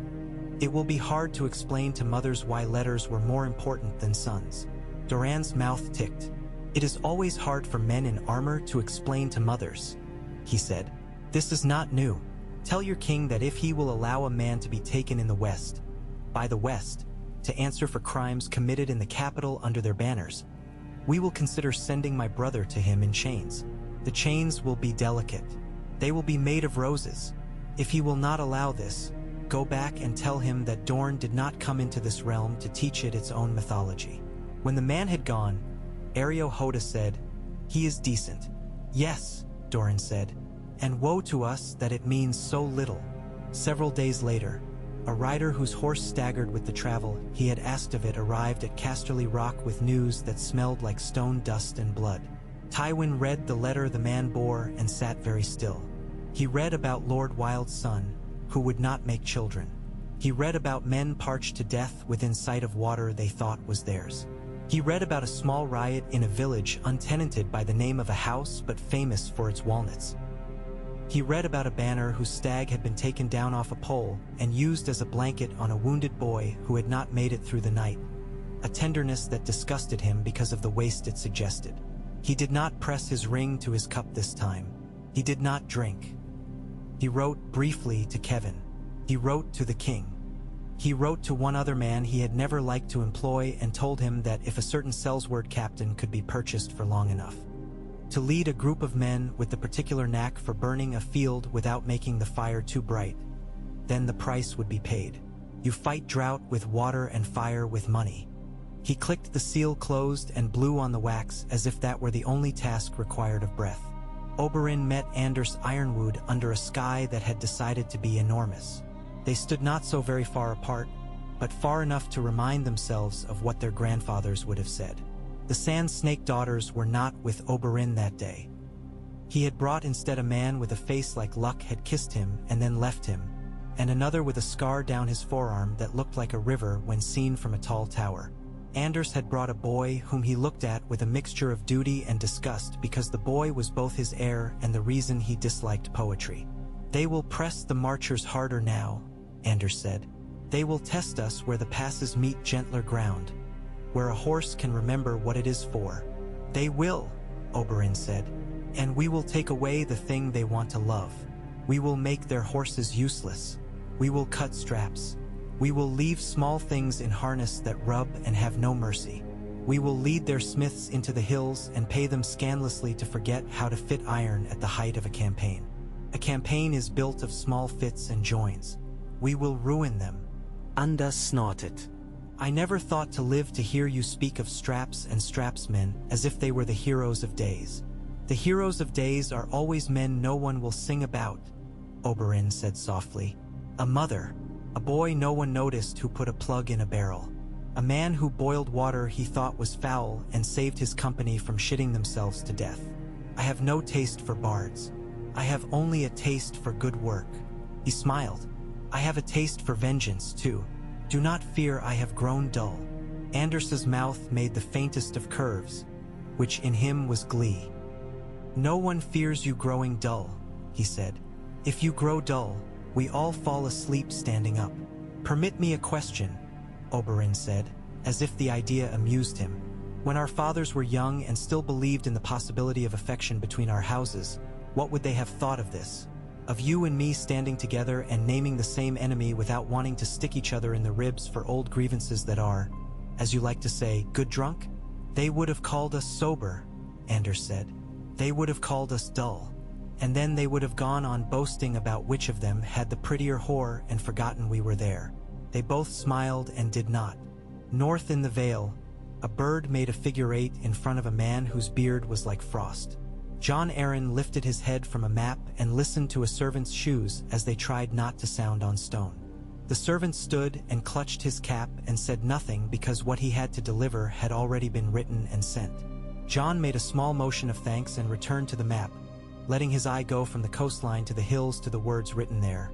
"it will be hard to explain to mothers why letters were more important than sons." Doran's mouth ticked. "It is always hard for men in armor to explain to mothers," he said. "This is not new. Tell your king that if he will allow a man to be taken in the West, by the West, to answer for crimes committed in the capital under their banners, we will consider sending my brother to him in chains. The chains will be delicate. They will be made of roses. If he will not allow this, go back and tell him that Dorne did not come into this realm to teach it its own mythology." When the man had gone, Areo Hoda said, "He is decent." "Yes," Doran said, "and woe to us that it means so little." Several days later, a rider whose horse staggered with the travel he had asked of it arrived at Casterly Rock with news that smelled like stone dust and blood. Tywin read the letter the man bore and sat very still. He read about Lord Wild's son, who would not make children. He read about men parched to death within sight of water they thought was theirs. He read about a small riot in a village untenanted by the name of a house but famous for its walnuts. He read about a banner whose stag had been taken down off a pole and used as a blanket on a wounded boy who had not made it through the night, a tenderness that disgusted him because of the waste it suggested. He did not press his ring to his cup this time. He did not drink. He wrote briefly to Kevin. He wrote to the king. He wrote to one other man he had never liked to employ and told him that if a certain Sellsword captain could be purchased for long enough to lead a group of men with the particular knack for burning a field without making the fire too bright, then the price would be paid. You fight drought with water and fire with money. He clicked the seal closed and blew on the wax as if that were the only task required of breath. Oberyn met Anders Ironwood under a sky that had decided to be enormous. They stood not so very far apart, but far enough to remind themselves of what their grandfathers would have said. The Sand Snake daughters were not with Oberyn that day. He had brought instead a man with a face like luck had kissed him and then left him, and another with a scar down his forearm that looked like a river when seen from a tall tower. Anders had brought a boy whom he looked at with a mixture of duty and disgust because the boy was both his heir and the reason he disliked poetry. "They will press the marchers harder now," Anders said. "They will test us where the passes meet gentler ground, where a horse can remember what it is for." "They will," Oberyn said, "and we will take away the thing they want to love. We will make their horses useless. We will cut straps. We will leave small things in harness that rub and have no mercy. We will lead their smiths into the hills and pay them scandalously to forget how to fit iron at the height of a campaign. A campaign is built of small fits and joins. We will ruin them." Anders snorted. "I never thought to live to hear you speak of straps and strapsmen as if they were the heroes of days. The heroes of days are always men no one will sing about," Oberyn said softly. "A mother, a boy no one noticed who put a plug in a barrel, a man who boiled water he thought was foul and saved his company from shitting themselves to death. I have no taste for bards. I have only a taste for good work." He smiled. "I have a taste for vengeance, too. Do not fear I have grown dull." Anders's mouth made the faintest of curves, which in him was glee. "No one fears you growing dull," he said. "If you grow dull, we all fall asleep standing up." "Permit me a question," Oberyn said, as if the idea amused him. "When our fathers were young and still believed in the possibility of affection between our houses, what would they have thought of this? Of you and me standing together and naming the same enemy without wanting to stick each other in the ribs for old grievances that are, as you like to say, good drunk? They would have called us sober," Anders said. "They would have called us dull. And then they would have gone on boasting about which of them had the prettier whore and forgotten we were there." They both smiled and did not. North in the vale, a bird made a figure 8 in front of a man whose beard was like frost. Jon Arryn lifted his head from a map and listened to a servant's shoes as they tried not to sound on stone. The servant stood and clutched his cap and said nothing because what he had to deliver had already been written and sent. Jon made a small motion of thanks and returned to the map, letting his eye go from the coastline to the hills to the words written there.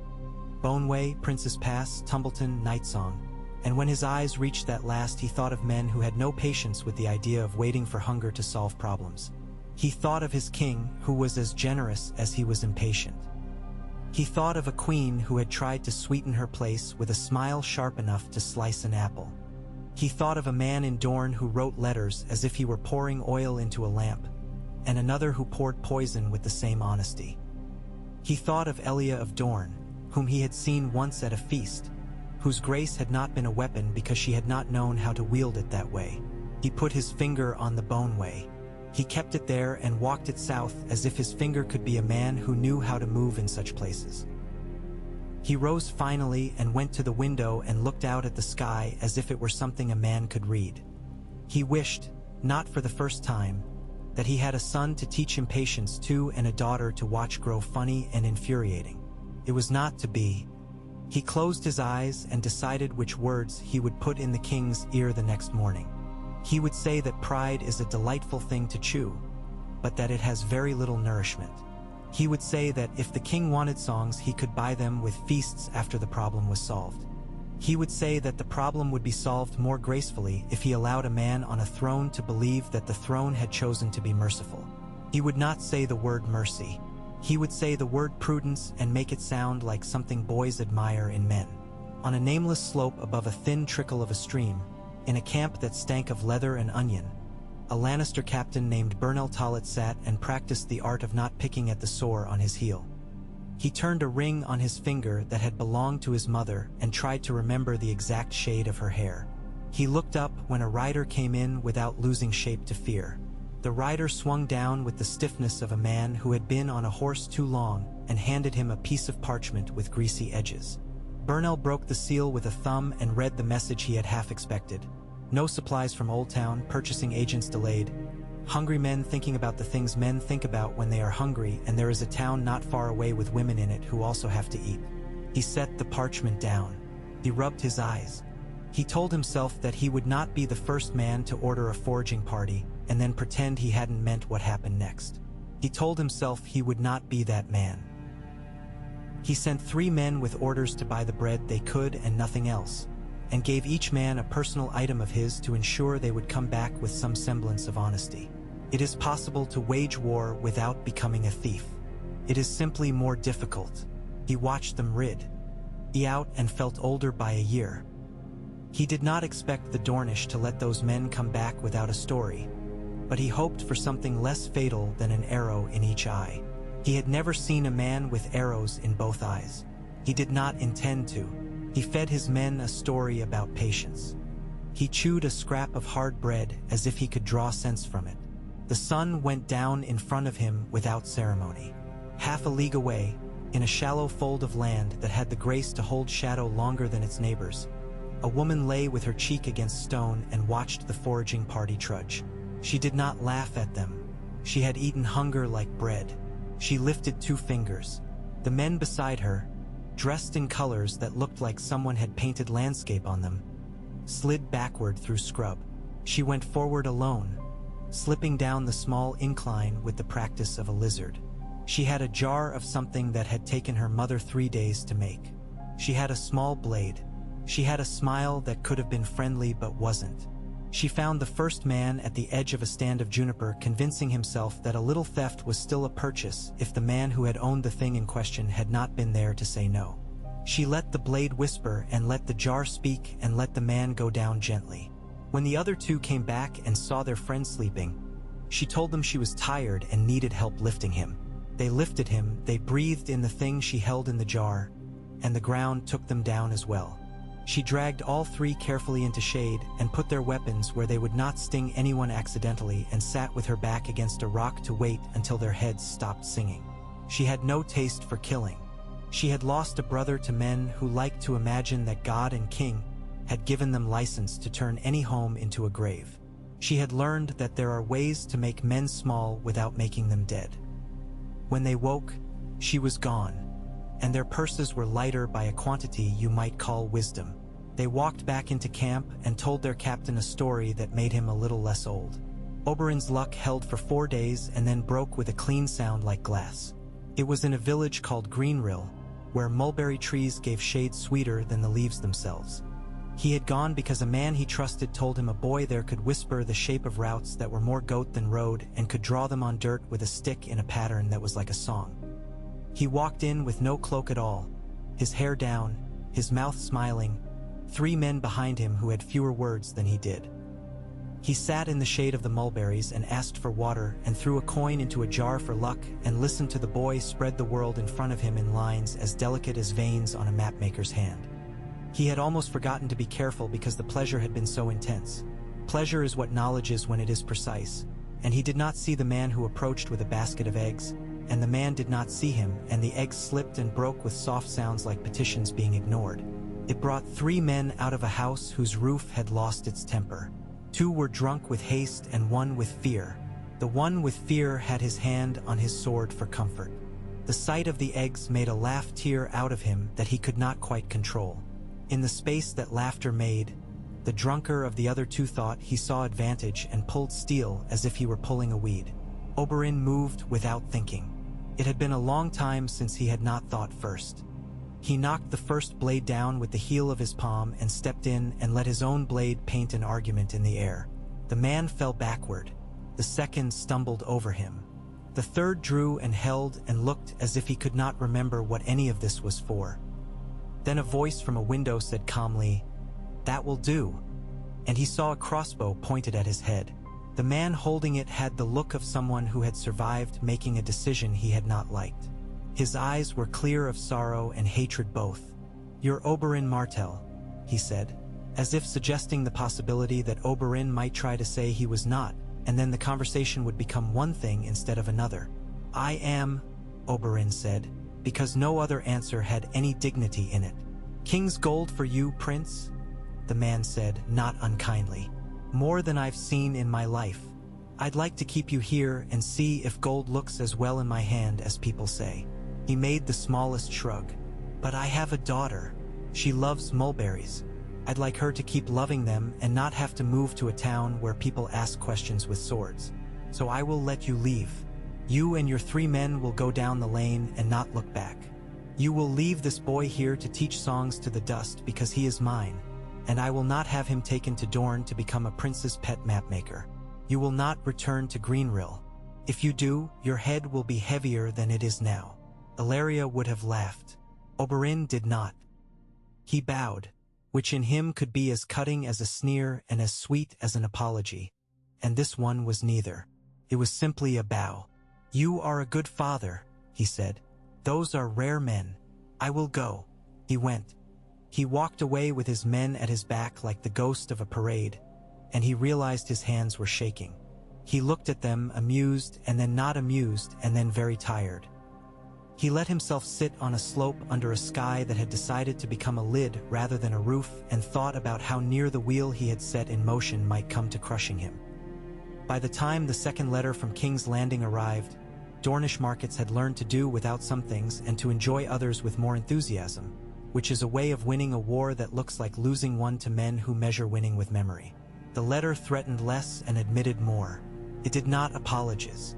Boneway, Prince's Pass, Tumbleton, Night Song. And when his eyes reached that last, he thought of men who had no patience with the idea of waiting for hunger to solve problems. He thought of his king, who was as generous as he was impatient. He thought of a queen who had tried to sweeten her place with a smile sharp enough to slice an apple. He thought of a man in Dorne who wrote letters as if he were pouring oil into a lamp, and another who poured poison with the same honesty. He thought of Elia of Dorne, whom he had seen once at a feast, whose grace had not been a weapon because she had not known how to wield it that way. He put his finger on the Boneway. He kept it there and walked it south as if his finger could be a man who knew how to move in such places. He rose finally and went to the window and looked out at the sky as if it were something a man could read. He wished, not for the first time, that he had a son to teach him patience too and a daughter to watch grow funny and infuriating. It was not to be. He closed his eyes and decided which words he would put in the king's ear the next morning. He would say that pride is a delightful thing to chew, but that it has very little nourishment. He would say that if the king wanted songs, he could buy them with feasts after the problem was solved. He would say that the problem would be solved more gracefully if he allowed a man on a throne to believe that the throne had chosen to be merciful. He would not say the word mercy. He would say the word prudence and make it sound like something boys admire in men. On a nameless slope above a thin trickle of a stream, in a camp that stank of leather and onion, a Lannister captain named Bernel Tollet sat and practiced the art of not picking at the sore on his heel. He turned a ring on his finger that had belonged to his mother and tried to remember the exact shade of her hair. He looked up when a rider came in without losing shape to fear. The rider swung down with the stiffness of a man who had been on a horse too long and handed him a piece of parchment with greasy edges. Bernel broke the seal with a thumb and read the message he had half expected. No supplies from Old Town, purchasing agents delayed. Hungry men thinking about the things men think about when they are hungry, and there is a town not far away with women in it who also have to eat. He set the parchment down. He rubbed his eyes. He told himself that he would not be the first man to order a foraging party and then pretend he hadn't meant what happened next. He told himself he would not be that man. He sent 3 men with orders to buy the bread they could and nothing else. and gave each man a personal item of his to ensure they would come back with some semblance of honesty. It is possible to wage war without becoming a thief. It is simply more difficult. He watched them rid out and felt older by a year. He did not expect the Dornish to let those men come back without a story, but he hoped for something less fatal than an arrow in each eye. He had never seen a man with arrows in both eyes. He did not intend to. He fed his men a story about patience. He chewed a scrap of hard bread as if he could draw sense from it. The sun went down in front of him without ceremony. Half a league away, in a shallow fold of land that had the grace to hold shadow longer than its neighbors, a woman lay with her cheek against stone and watched the foraging party trudge. She did not laugh at them. She had eaten hunger like bread. She lifted 2 fingers. The men beside her, dressed in colors that looked like someone had painted landscape on them, slid backward through scrub. She went forward alone, slipping down the small incline with the practice of a lizard. She had a jar of something that had taken her mother 3 days to make. She had a small blade. She had a smile that could have been friendly but wasn't. She found the first man at the edge of a stand of juniper, convincing himself that a little theft was still a purchase if the man who had owned the thing in question had not been there to say no. She let the blade whisper and let the jar speak and let the man go down gently. When the other 2 came back and saw their friend sleeping, she told them she was tired and needed help lifting him. They lifted him, they breathed in the thing she held in the jar, and the ground took them down as well. She dragged all 3 carefully into shade and put their weapons where they would not sting anyone accidentally, and sat with her back against a rock to wait until their heads stopped singing. She had no taste for killing. She had lost a brother to men who liked to imagine that God and King had given them license to turn any home into a grave. She had learned that there are ways to make men small without making them dead. When they woke, she was gone, and their purses were lighter by a quantity you might call wisdom. They walked back into camp and told their captain a story that made him a little less old. Oberyn's luck held for 4 days and then broke with a clean sound like glass. It was in a village called Greenrill, where mulberry trees gave shade sweeter than the leaves themselves. He had gone because a man he trusted told him a boy there could whisper the shape of routes that were more goat than road and could draw them on dirt with a stick in a pattern that was like a song. He walked in with no cloak at all, his hair down, his mouth smiling, 3 men behind him who had fewer words than he did. He sat in the shade of the mulberries and asked for water and threw a coin into a jar for luck and listened to the boy spread the world in front of him in lines as delicate as veins on a mapmaker's hand. He had almost forgotten to be careful because the pleasure had been so intense. Pleasure is what knowledge is when it is precise, and he did not see the man who approached with a basket of eggs, and the man did not see him, and the eggs slipped and broke with soft sounds like petitions being ignored. It brought 3 men out of a house whose roof had lost its temper. 2 were drunk with haste and 1 with fear. The one with fear had his hand on his sword for comfort. The sight of the eggs made a laugh tear out of him that he could not quite control. In the space that laughter made, the drunker of the other 2 thought he saw advantage and pulled steel as if he were pulling a weed. Oberyn moved without thinking. It had been a long time since he had not thought first. He knocked the first blade down with the heel of his palm and stepped in and let his own blade paint an argument in the air. The man fell backward. The second stumbled over him. The third drew and held and looked as if he could not remember what any of this was for. Then a voice from a window said calmly, "That will do," and he saw a crossbow pointed at his head. The man holding it had the look of someone who had survived making a decision he had not liked. His eyes were clear of sorrow and hatred both. "You're Oberyn Martell," he said, as if suggesting the possibility that Oberyn might try to say he was not, and then the conversation would become one thing instead of another. "I am," Oberyn said, because no other answer had any dignity in it. "King's gold for you, Prince?" the man said, not unkindly. "More than I've seen in my life. I'd like to keep you here and see if gold looks as well in my hand as people say." He made the smallest shrug. "But I have a daughter. She loves mulberries. I'd like her to keep loving them and not have to move to a town where people ask questions with swords. So I will let you leave. You and your 3 men will go down the lane and not look back. You will leave this boy here to teach songs to the dust because he is mine, and I will not have him taken to Dorne to become a prince's pet mapmaker. You will not return to Greenrill. If you do, your head will be heavier than it is now." Elia would have laughed. Oberyn did not. He bowed, which in him could be as cutting as a sneer and as sweet as an apology. And this one was neither. It was simply a bow. "You are a good father," he said. "Those are rare men. I will go." He went. He walked away with his men at his back like the ghost of a parade, and he realized his hands were shaking. He looked at them, amused, and then not amused, and then very tired. He let himself sit on a slope under a sky that had decided to become a lid rather than a roof, and thought about how near the wheel he had set in motion might come to crushing him. By the time the second letter from King's Landing arrived, Dornish markets had learned to do without some things and to enjoy others with more enthusiasm, which is a way of winning a war that looks like losing one to men who measure winning with memory. The letter threatened less and admitted more. It did not apologize.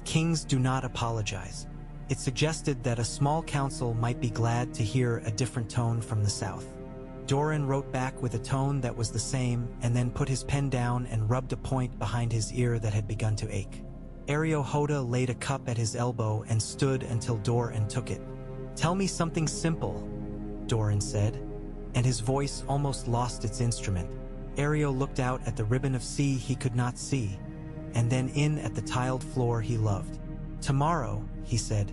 Kings do not apologize. It suggested that a small council might be glad to hear a different tone from the south. Doran wrote back with a tone that was the same, and then put his pen down and rubbed a point behind his ear that had begun to ache. Elia laid a cup at his elbow and stood until Doran took it. "Tell me something simple," Doran said, and his voice almost lost its instrument. Elia looked out at the ribbon of sea he could not see, and then in at the tiled floor he loved. "Tomorrow," he said,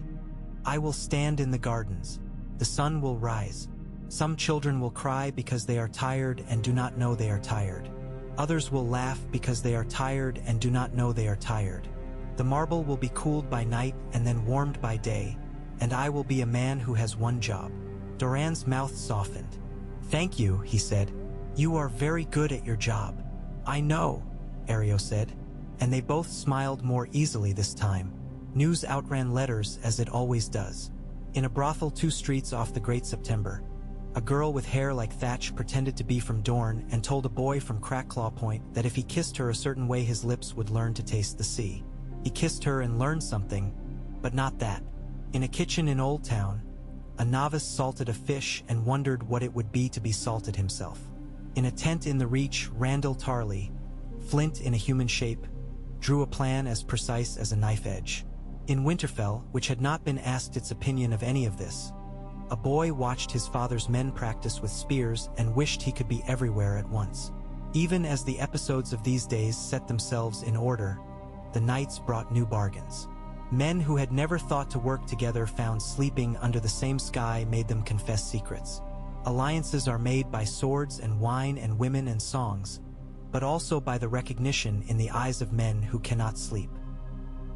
"I will stand in the gardens. The sun will rise. Some children will cry because they are tired and do not know they are tired. Others will laugh because they are tired and do not know they are tired. The marble will be cooled by night and then warmed by day, and I will be a man who has one job." Doran's mouth softened. "Thank you," he said. "You are very good at your job." "I know," Elia said, and they both smiled more easily this time. News outran letters as it always does. In a brothel 2 streets off the Great September, a girl with hair like thatch pretended to be from Dorne and told a boy from Crackclaw Point that if he kissed her a certain way his lips would learn to taste the sea. He kissed her and learned something, but not that. In a kitchen in Old Town, a novice salted a fish and wondered what it would be to be salted himself. In a tent in the Reach, Randall Tarley, flint in a human shape, drew a plan as precise as a knife edge. In Winterfell, which had not been asked its opinion of any of this, a boy watched his father's men practice with spears and wished he could be everywhere at once. Even as the episodes of these days set themselves in order, the nights brought new bargains. Men who had never thought to work together found sleeping under the same sky made them confess secrets. Alliances are made by swords and wine and women and songs, but also by the recognition in the eyes of men who cannot sleep.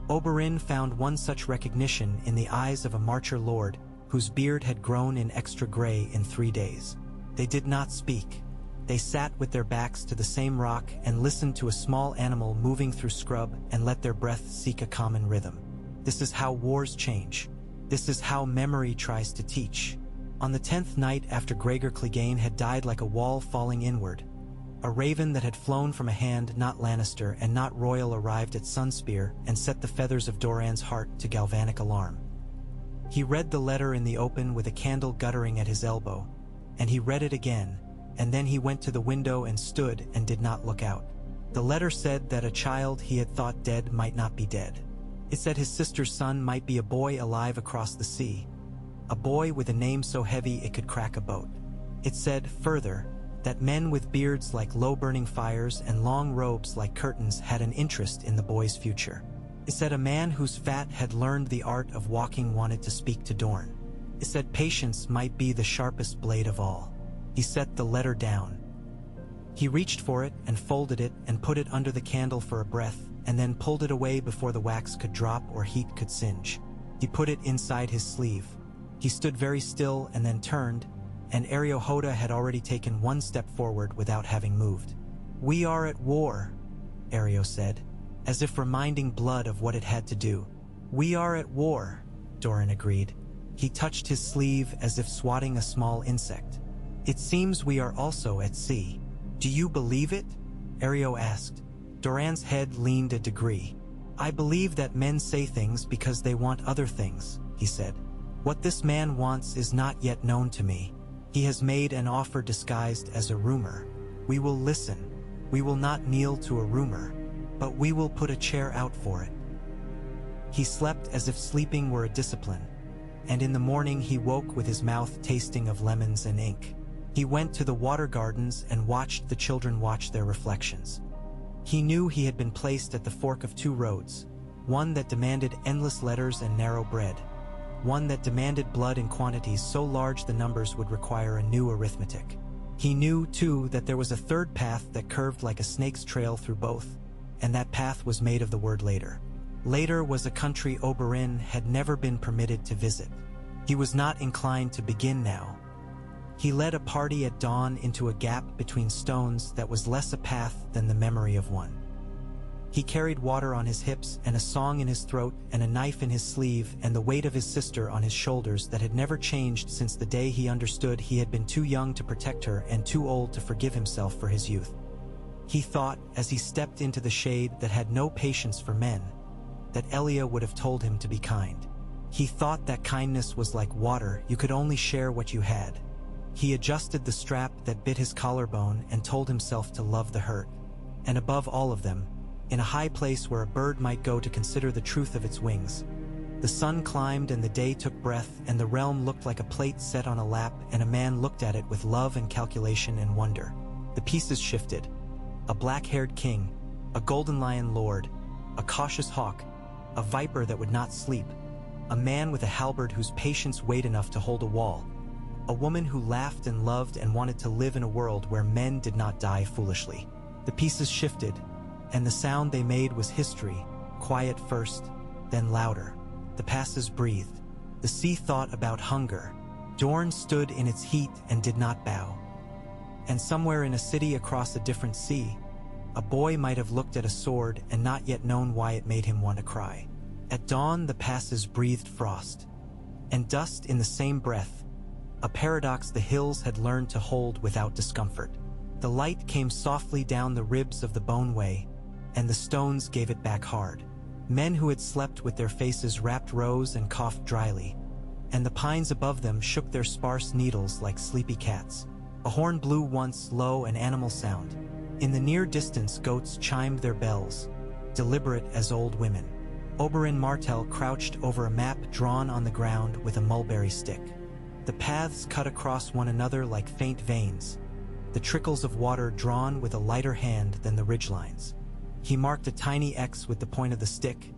Oberyn found one such recognition in the eyes of a Marcher lord whose beard had grown in extra gray in 3 days. They did not speak. They sat with their backs to the same rock and listened to a small animal moving through scrub and let their breath seek a common rhythm. This is how wars change. This is how memory tries to teach. On the 10th night after Gregor Clegane had died like a wall falling inward, a raven that had flown from a hand not Lannister and not royal arrived at Sunspear and set the feathers of Doran's heart to galvanic alarm. He read the letter in the open with a candle guttering at his elbow, and he read it again, and then he went to the window and stood and did not look out. The letter said that a child he had thought dead might not be dead. It said his sister's son might be a boy alive across the sea, a boy with a name so heavy it could crack a boat. It said, further, that men with beards like low-burning fires and long robes like curtains had an interest in the boy's future. It said a man whose fat had learned the art of walking wanted to speak to Dorne. It said patience might be the sharpest blade of all. He set the letter down. He reached for it and folded it and put it under the candle for a breath, and then pulled it away before the wax could drop or heat could singe. He put it inside his sleeve. He stood very still and then turned, and Ariohoda had already taken one step forward without having moved. "We are at war," Ario said, as if reminding blood of what it had to do. "We are at war," Doran agreed. He touched his sleeve as if swatting a small insect. "It seems we are also at sea. Do you believe it?" Ario asked. Doran's head leaned a degree. "I believe that men say things because they want other things," he said. "What this man wants is not yet known to me. He has made an offer disguised as a rumor. We will listen. We will not kneel to a rumor, but we will put a chair out for it." He slept as if sleeping were a discipline, and in the morning he woke with his mouth tasting of lemons and ink. He went to the water gardens and watched the children watch their reflections. He knew he had been placed at the fork of two roads, one that demanded endless letters and narrow bread, one that demanded blood in quantities so large the numbers would require a new arithmetic. He knew, too, that there was a third path that curved like a snake's trail through both, and that path was made of the word later. Later was a country Oberyn had never been permitted to visit. He was not inclined to begin now. He led a party at dawn into a gap between stones that was less a path than the memory of one. He carried water on his hips and a song in his throat and a knife in his sleeve and the weight of his sister on his shoulders that had never changed since the day he understood he had been too young to protect her and too old to forgive himself for his youth. He thought, as he stepped into the shade that had no patience for men, that Elia would have told him to be kind. He thought that kindness was like water, you could only share what you had. He adjusted the strap that bit his collarbone and told himself to love the hurt. And above all of them, in a high place where a bird might go to consider the truth of its wings, the sun climbed and the day took breath and the realm looked like a plate set on a lap and a man looked at it with love and calculation and wonder. The pieces shifted. A black-haired king, a golden lion lord, a cautious hawk, a viper that would not sleep, a man with a halberd whose patience weighed enough to hold a wall, a woman who laughed and loved and wanted to live in a world where men did not die foolishly. The pieces shifted, and the sound they made was history, quiet first, then louder. The passes breathed. The sea thought about hunger. Dorne stood in its heat and did not bow. And somewhere in a city across a different sea, a boy might have looked at a sword and not yet known why it made him want to cry. At dawn, the passes breathed frost and dust in the same breath, a paradox the hills had learned to hold without discomfort. The light came softly down the ribs of the boneway, and the stones gave it back hard. Men who had slept with their faces wrapped rose and coughed dryly, and the pines above them shook their sparse needles like sleepy cats. A horn blew once, low, an animal sound. In the near distance, goats chimed their bells, deliberate as old women. Oberyn Martell crouched over a map drawn on the ground with a mulberry stick. The paths cut across one another like faint veins, the trickles of water drawn with a lighter hand than the ridgelines. He marked a tiny X with the point of the stick,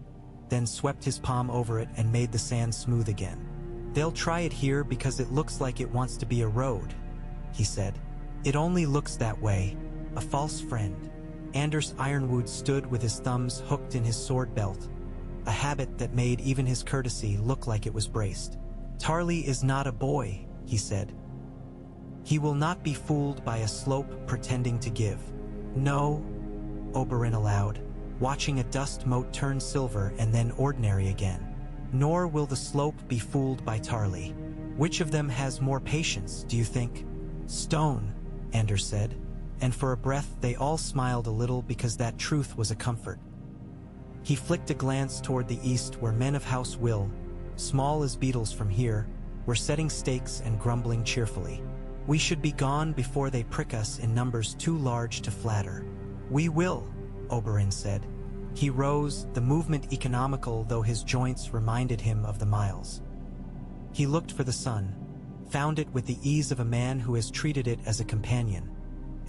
then swept his palm over it and made the sand smooth again. "They'll try it here because it looks like it wants to be a road," he said. "It only looks that way, a false friend." Anders Ironwood stood with his thumbs hooked in his sword belt, a habit that made even his courtesy look like it was braced. "Tarly is not a boy," he said. "He will not be fooled by a slope pretending to give." "No," Oberyn allowed, watching a dust mote turn silver and then ordinary again. "Nor will the slope be fooled by Tarly. Which of them has more patience, do you think?" "Stone," Anders said, and for a breath they all smiled a little because that truth was a comfort. He flicked a glance toward the east where men of House Will, small as beetles from here, were setting stakes and grumbling cheerfully. "We should be gone before they prick us in numbers too large to flatter." "We will," Oberyn said. He rose, the movement economical though his joints reminded him of the miles. He looked for the sun, found it with the ease of a man who has treated it as a companion,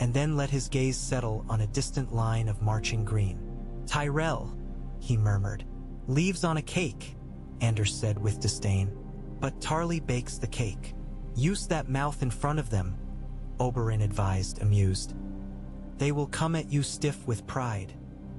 and then let his gaze settle on a distant line of marching green. "Tyrell," he murmured. "Leaves on a cake," Anders said with disdain. "But Tarly bakes the cake." "Use that mouth in front of them," Oberyn advised, amused. "They will come at you stiff with pride,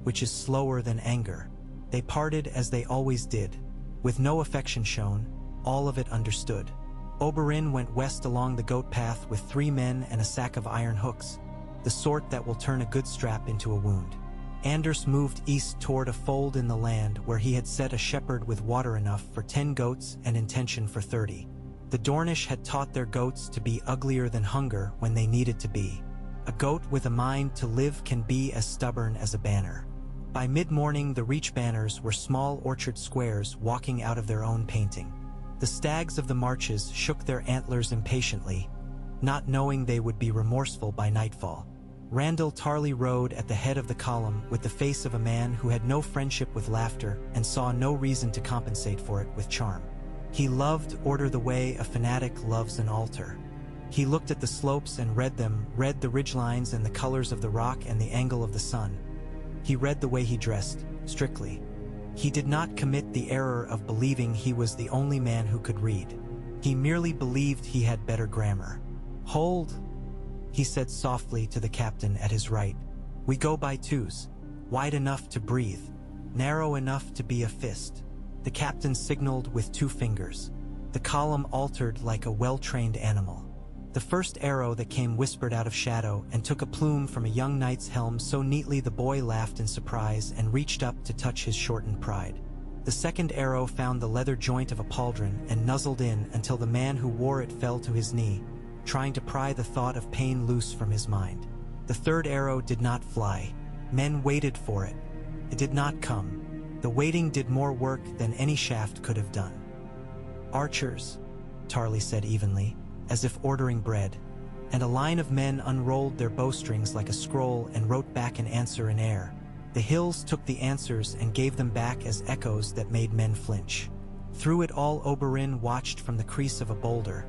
which is slower than anger." They parted as they always did, with no affection shown, all of it understood. Oberyn went west along the goat path with 3 men and a sack of iron hooks, the sort that will turn a good strap into a wound. Anders moved east toward a fold in the land where he had set a shepherd with water enough for 10 goats and intention for 30. The Dornish had taught their goats to be uglier than hunger when they needed to be. A goat with a mind to live can be as stubborn as a banner. By mid-morning, the Reach banners were small orchard squares walking out of their own painting. The stags of the marches shook their antlers impatiently, not knowing they would be remorseful by nightfall. Randyll Tarly rode at the head of the column with the face of a man who had no friendship with laughter and saw no reason to compensate for it with charm. He loved order the way a fanatic loves an altar. He looked at the slopes and read them, read the ridgelines and the colors of the rock and the angle of the sun. He read the way he dressed, strictly. He did not commit the error of believing he was the only man who could read. He merely believed he had better grammar. "Hold," he said softly to the captain at his right. "We go by twos, wide enough to breathe, narrow enough to be a fist." The captain signaled with 2 fingers. The column altered like a well-trained animal. The first arrow that came whispered out of shadow and took a plume from a young knight's helm so neatly the boy laughed in surprise and reached up to touch his shortened pride. The second arrow found the leather joint of a pauldron and nuzzled in until the man who wore it fell to his knee, trying to pry the thought of pain loose from his mind. The third arrow did not fly. Men waited for it. It did not come. The waiting did more work than any shaft could have done. "Archers," Tarly said evenly, as if ordering bread, and a line of men unrolled their bowstrings like a scroll and wrote back an answer in air. The hills took the answers and gave them back as echoes that made men flinch. Through it all Oberyn watched from the crease of a boulder,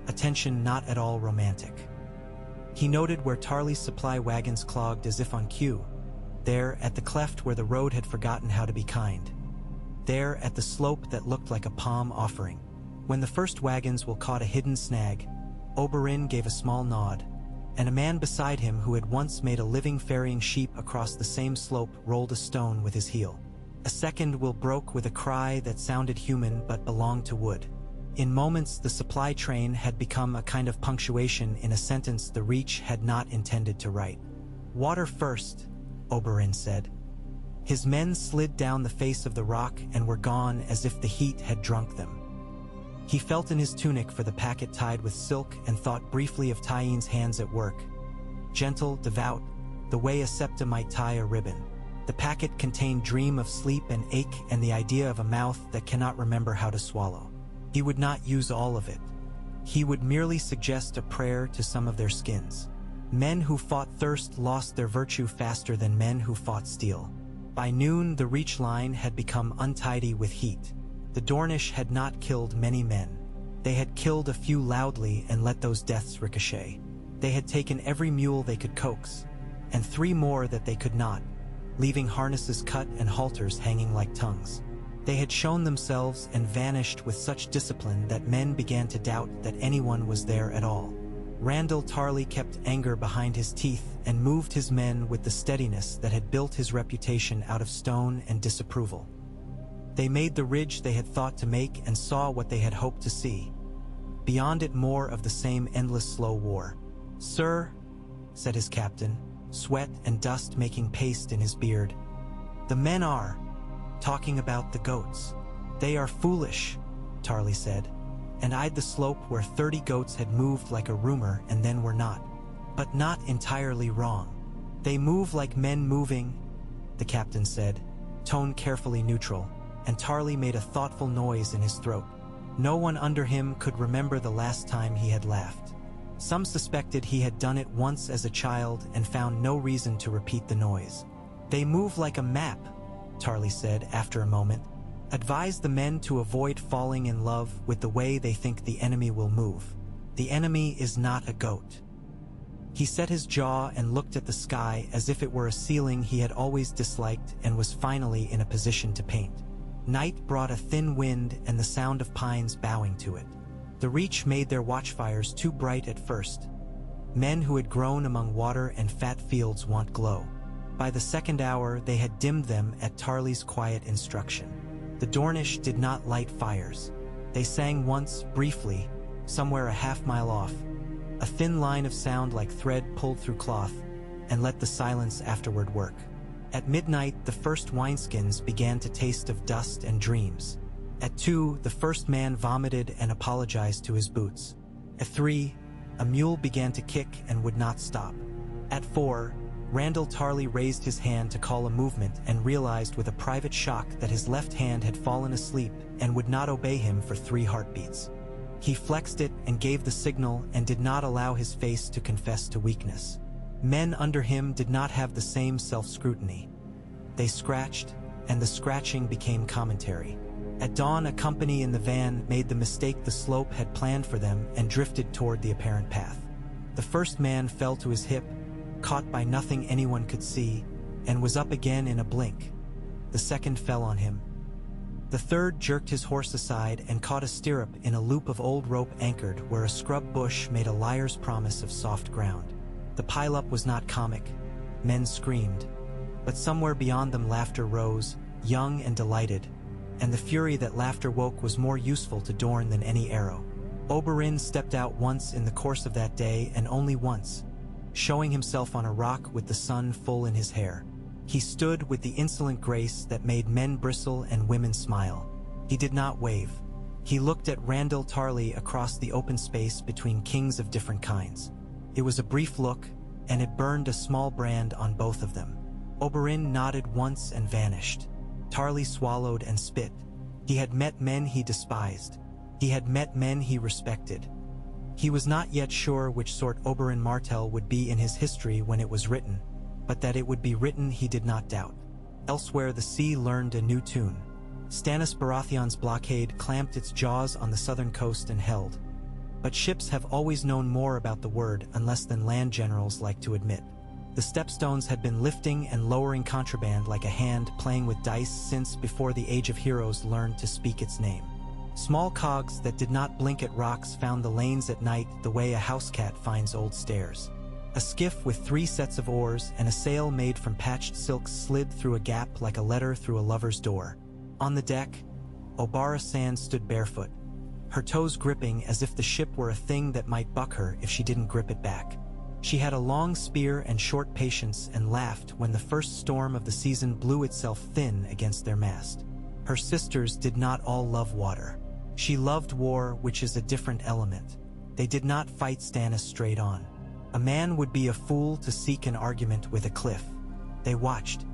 attention not at all romantic. He noted where Tarly's supply wagons clogged as if on cue, there at the cleft where the road had forgotten how to be kind, there at the slope that looked like a palm offering. When the first wagons will caught a hidden snag, Oberyn gave a small nod, and a man beside him who had once made a living ferrying sheep across the same slope rolled a stone with his heel. A second will broke with a cry that sounded human but belonged to wood. In moments the supply train had become a kind of punctuation in a sentence the Reach had not intended to write. "Water first," Oberyn said. His men slid down the face of the rock and were gone as if the heat had drunk them. He felt in his tunic for the packet tied with silk and thought briefly of Tyeen's hands at work. Gentle, devout, the way a septa might tie a ribbon. The packet contained dream of sleep and ache and the idea of a mouth that cannot remember how to swallow. He would not use all of it. He would merely suggest a prayer to some of their skins. Men who fought thirst lost their virtue faster than men who fought steel. By noon, the Reach line had become untidy with heat. The Dornish had not killed many men. They had killed a few loudly and let those deaths ricochet. They had taken every mule they could coax, and 3 more that they could not, leaving harnesses cut and halters hanging like tongues. They had shown themselves and vanished with such discipline that men began to doubt that anyone was there at all. Randyll Tarly kept anger behind his teeth and moved his men with the steadiness that had built his reputation out of stone and disapproval. They made the ridge they had thought to make and saw what they had hoped to see. Beyond it more of the same endless slow war. "Sir," said his captain, sweat and dust making paste in his beard, "the men are talking about the goats." "They are foolish," Tarly said, and eyed the slope where 30 goats had moved like a rumor and then were not. "But not entirely wrong. They move like men moving," the captain said, tone carefully neutral, and Tarly made a thoughtful noise in his throat. No one under him could remember the last time he had laughed. Some suspected he had done it once as a child and found no reason to repeat the noise. "They move like a map," Tarly said after a moment. "Advise the men to avoid falling in love with the way they think the enemy will move. The enemy is not a goat." He set his jaw and looked at the sky as if it were a ceiling he had always disliked and was finally in a position to paint. Night brought a thin wind and the sound of pines bowing to it. The Reach made their watchfires too bright at first. Men who had grown among water and fat fields want glow. By the second hour they had dimmed them at Tarly's quiet instruction. The Dornish did not light fires. They sang once, briefly, somewhere a half-mile off, a thin line of sound like thread pulled through cloth, and let the silence afterward work. At midnight, the first wineskins began to taste of dust and dreams. At 2, the first man vomited and apologized to his boots. At 3, a mule began to kick and would not stop. At 4, Randyll Tarly raised his hand to call a movement and realized with a private shock that his left hand had fallen asleep and would not obey him for 3 heartbeats. He flexed it and gave the signal and did not allow his face to confess to weakness. Men under him did not have the same self-scrutiny. They scratched, and the scratching became commentary. At dawn, a company in the van made the mistake the slope had planned for them and drifted toward the apparent path. The first man fell to his hip, caught by nothing anyone could see, and was up again in a blink. The second fell on him. The third jerked his horse aside and caught a stirrup in a loop of old rope anchored where a scrub bush made a liar's promise of soft ground. The pileup was not comic. Men screamed. But somewhere beyond them laughter rose, young and delighted, and the fury that laughter woke was more useful to Dorne than any arrow. Oberyn stepped out once in the course of that day, and only once, showing himself on a rock with the sun full in his hair. He stood with the insolent grace that made men bristle and women smile. He did not wave. He looked at Randyll Tarly across the open space between kings of different kinds. It was a brief look, and it burned a small brand on both of them. Oberyn nodded once and vanished. Tarly swallowed and spit. He had met men he despised. He had met men he respected. He was not yet sure which sort Oberyn Martell would be in his history when it was written, but that it would be written he did not doubt. Elsewhere the sea learned a new tune. Stannis Baratheon's blockade clamped its jaws on the southern coast and held. But ships have always known more about the word unless than land generals like to admit. The stepstones had been lifting and lowering contraband like a hand playing with dice since before the Age of Heroes learned to speak its name. Small cogs that did not blink at rocks found the lanes at night the way a house cat finds old stairs. A skiff with 3 sets of oars and a sail made from patched silks slid through a gap like a letter through a lover's door. On the deck, Obara Sand stood barefoot, her toes gripping as if the ship were a thing that might buck her if she didn't grip it back. She had a long spear and short patience and laughed when the first storm of the season blew itself thin against their mast. Her sisters did not all love water. She loved war, which is a different element. They did not fight Stannis straight on. A man would be a fool to seek an argument with a cliff. They watched.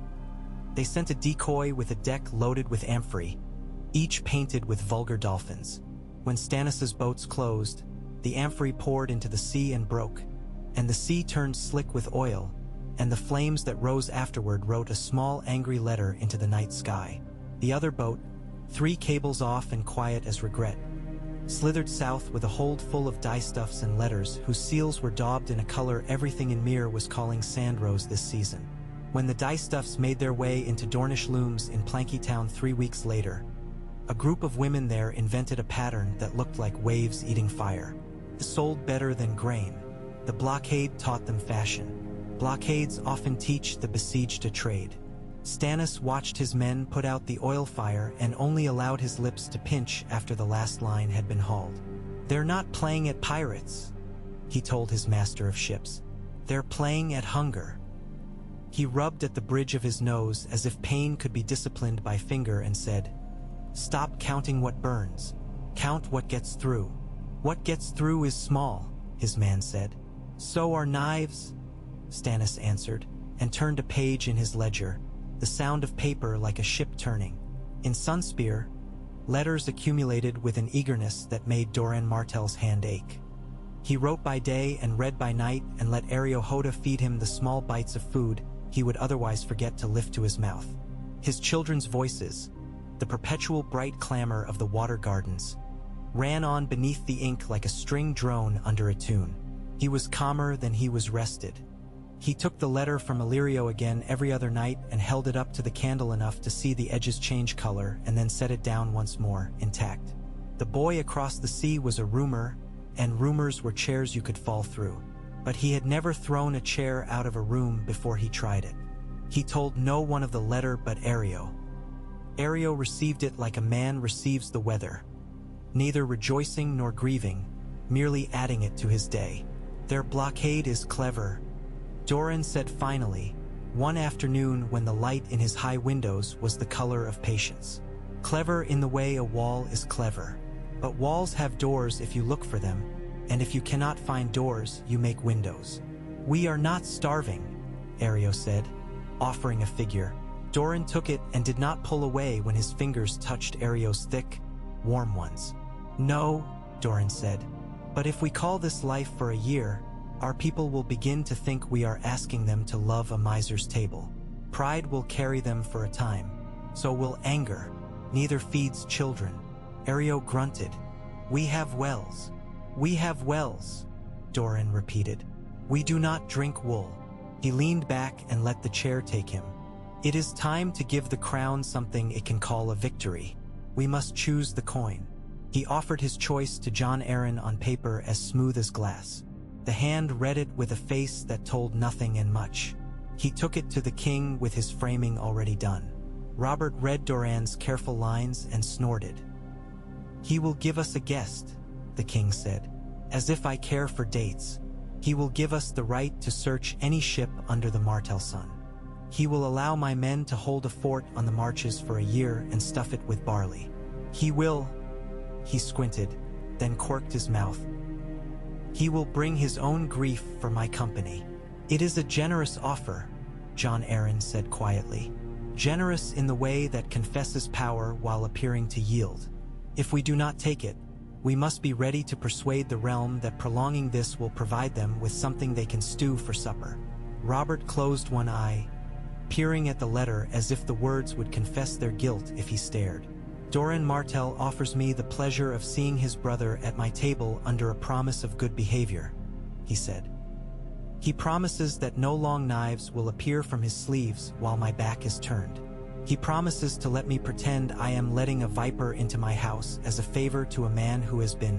They sent a decoy with a deck loaded with amphorae, each painted with vulgar dolphins. When Stannis's boats closed, the amphorae poured into the sea and broke, and the sea turned slick with oil, and the flames that rose afterward wrote a small angry letter into the night sky. The other boat, 3 cables off and quiet as regret, slithered south with a hold full of dyestuffs and letters whose seals were daubed in a color everything in Myr was calling sandrose this season. When the dyestuffs made their way into Dornish looms in Plankytown 3 weeks later, a group of women there invented a pattern that looked like waves eating fire. It sold better than grain. The blockade taught them fashion. Blockades often teach the besieged to trade. Stannis watched his men put out the oil fire and only allowed his lips to pinch after the last line had been hauled. "They're not playing at pirates," he told his master of ships. "They're playing at hunger." He rubbed at the bridge of his nose as if pain could be disciplined by finger and said, "Stop counting what burns. Count what gets through." "What gets through is small," his man said. "So are knives," Stannis answered, and turned a page in his ledger, the sound of paper like a ship turning. In Sunspear, letters accumulated with an eagerness that made Doran Martell's hand ache. He wrote by day and read by night and let Hoda feed him the small bites of food he would otherwise forget to lift to his mouth. His children's voices, the perpetual bright clamor of the water gardens, ran on beneath the ink like a string drone under a tune. He was calmer than he was rested. He took the letter from Illyrio again every other night and held it up to the candle enough to see the edges change color and then set it down once more, intact. The boy across the sea was a rumor, and rumors were chairs you could fall through. But he had never thrown a chair out of a room before he tried it. He told no one of the letter but Ario. Ario received it like a man receives the weather, neither rejoicing nor grieving, merely adding it to his day. "Their blockade is clever," Doran said finally, one afternoon when the light in his high windows was the color of patience. "Clever in the way a wall is clever. But walls have doors if you look for them, and if you cannot find doors, you make windows." "We are not starving," Ario said, offering a figure. Doran took it and did not pull away when his fingers touched Ario's thick, warm ones. "No," Doran said. But if we call this life for a year, our people will begin to think we are asking them to love a miser's table. Pride will carry them for a time. So will anger. Neither feeds children. Ario grunted. We have wells. We have wells, Doran repeated. We do not drink wool. He leaned back and let the chair take him. It is time to give the crown something it can call a victory. We must choose the coin. He offered his choice to Jon Arryn on paper as smooth as glass. The hand read it with a face that told nothing and much. He took it to the king with his framing already done. Robert read Doran's careful lines and snorted. He will give us a guest, the king said. As if I care for dates. He will give us the right to search any ship under the Martell sun. He will allow my men to hold a fort on the marches for a year and stuff it with barley. He will... He squinted, then corked his mouth. He will bring his own grief for my company. It is a generous offer, Jon Arryn said quietly. Generous in the way that confesses power while appearing to yield. If we do not take it, we must be ready to persuade the realm that prolonging this will provide them with something they can stew for supper. Robert closed one eye, peering at the letter as if the words would confess their guilt if he stared. Doran Martell offers me the pleasure of seeing his brother at my table under a promise of good behavior, he said. He promises that no long knives will appear from his sleeves while my back is turned. He promises to let me pretend I am letting a viper into my house as a favor to a man who has been...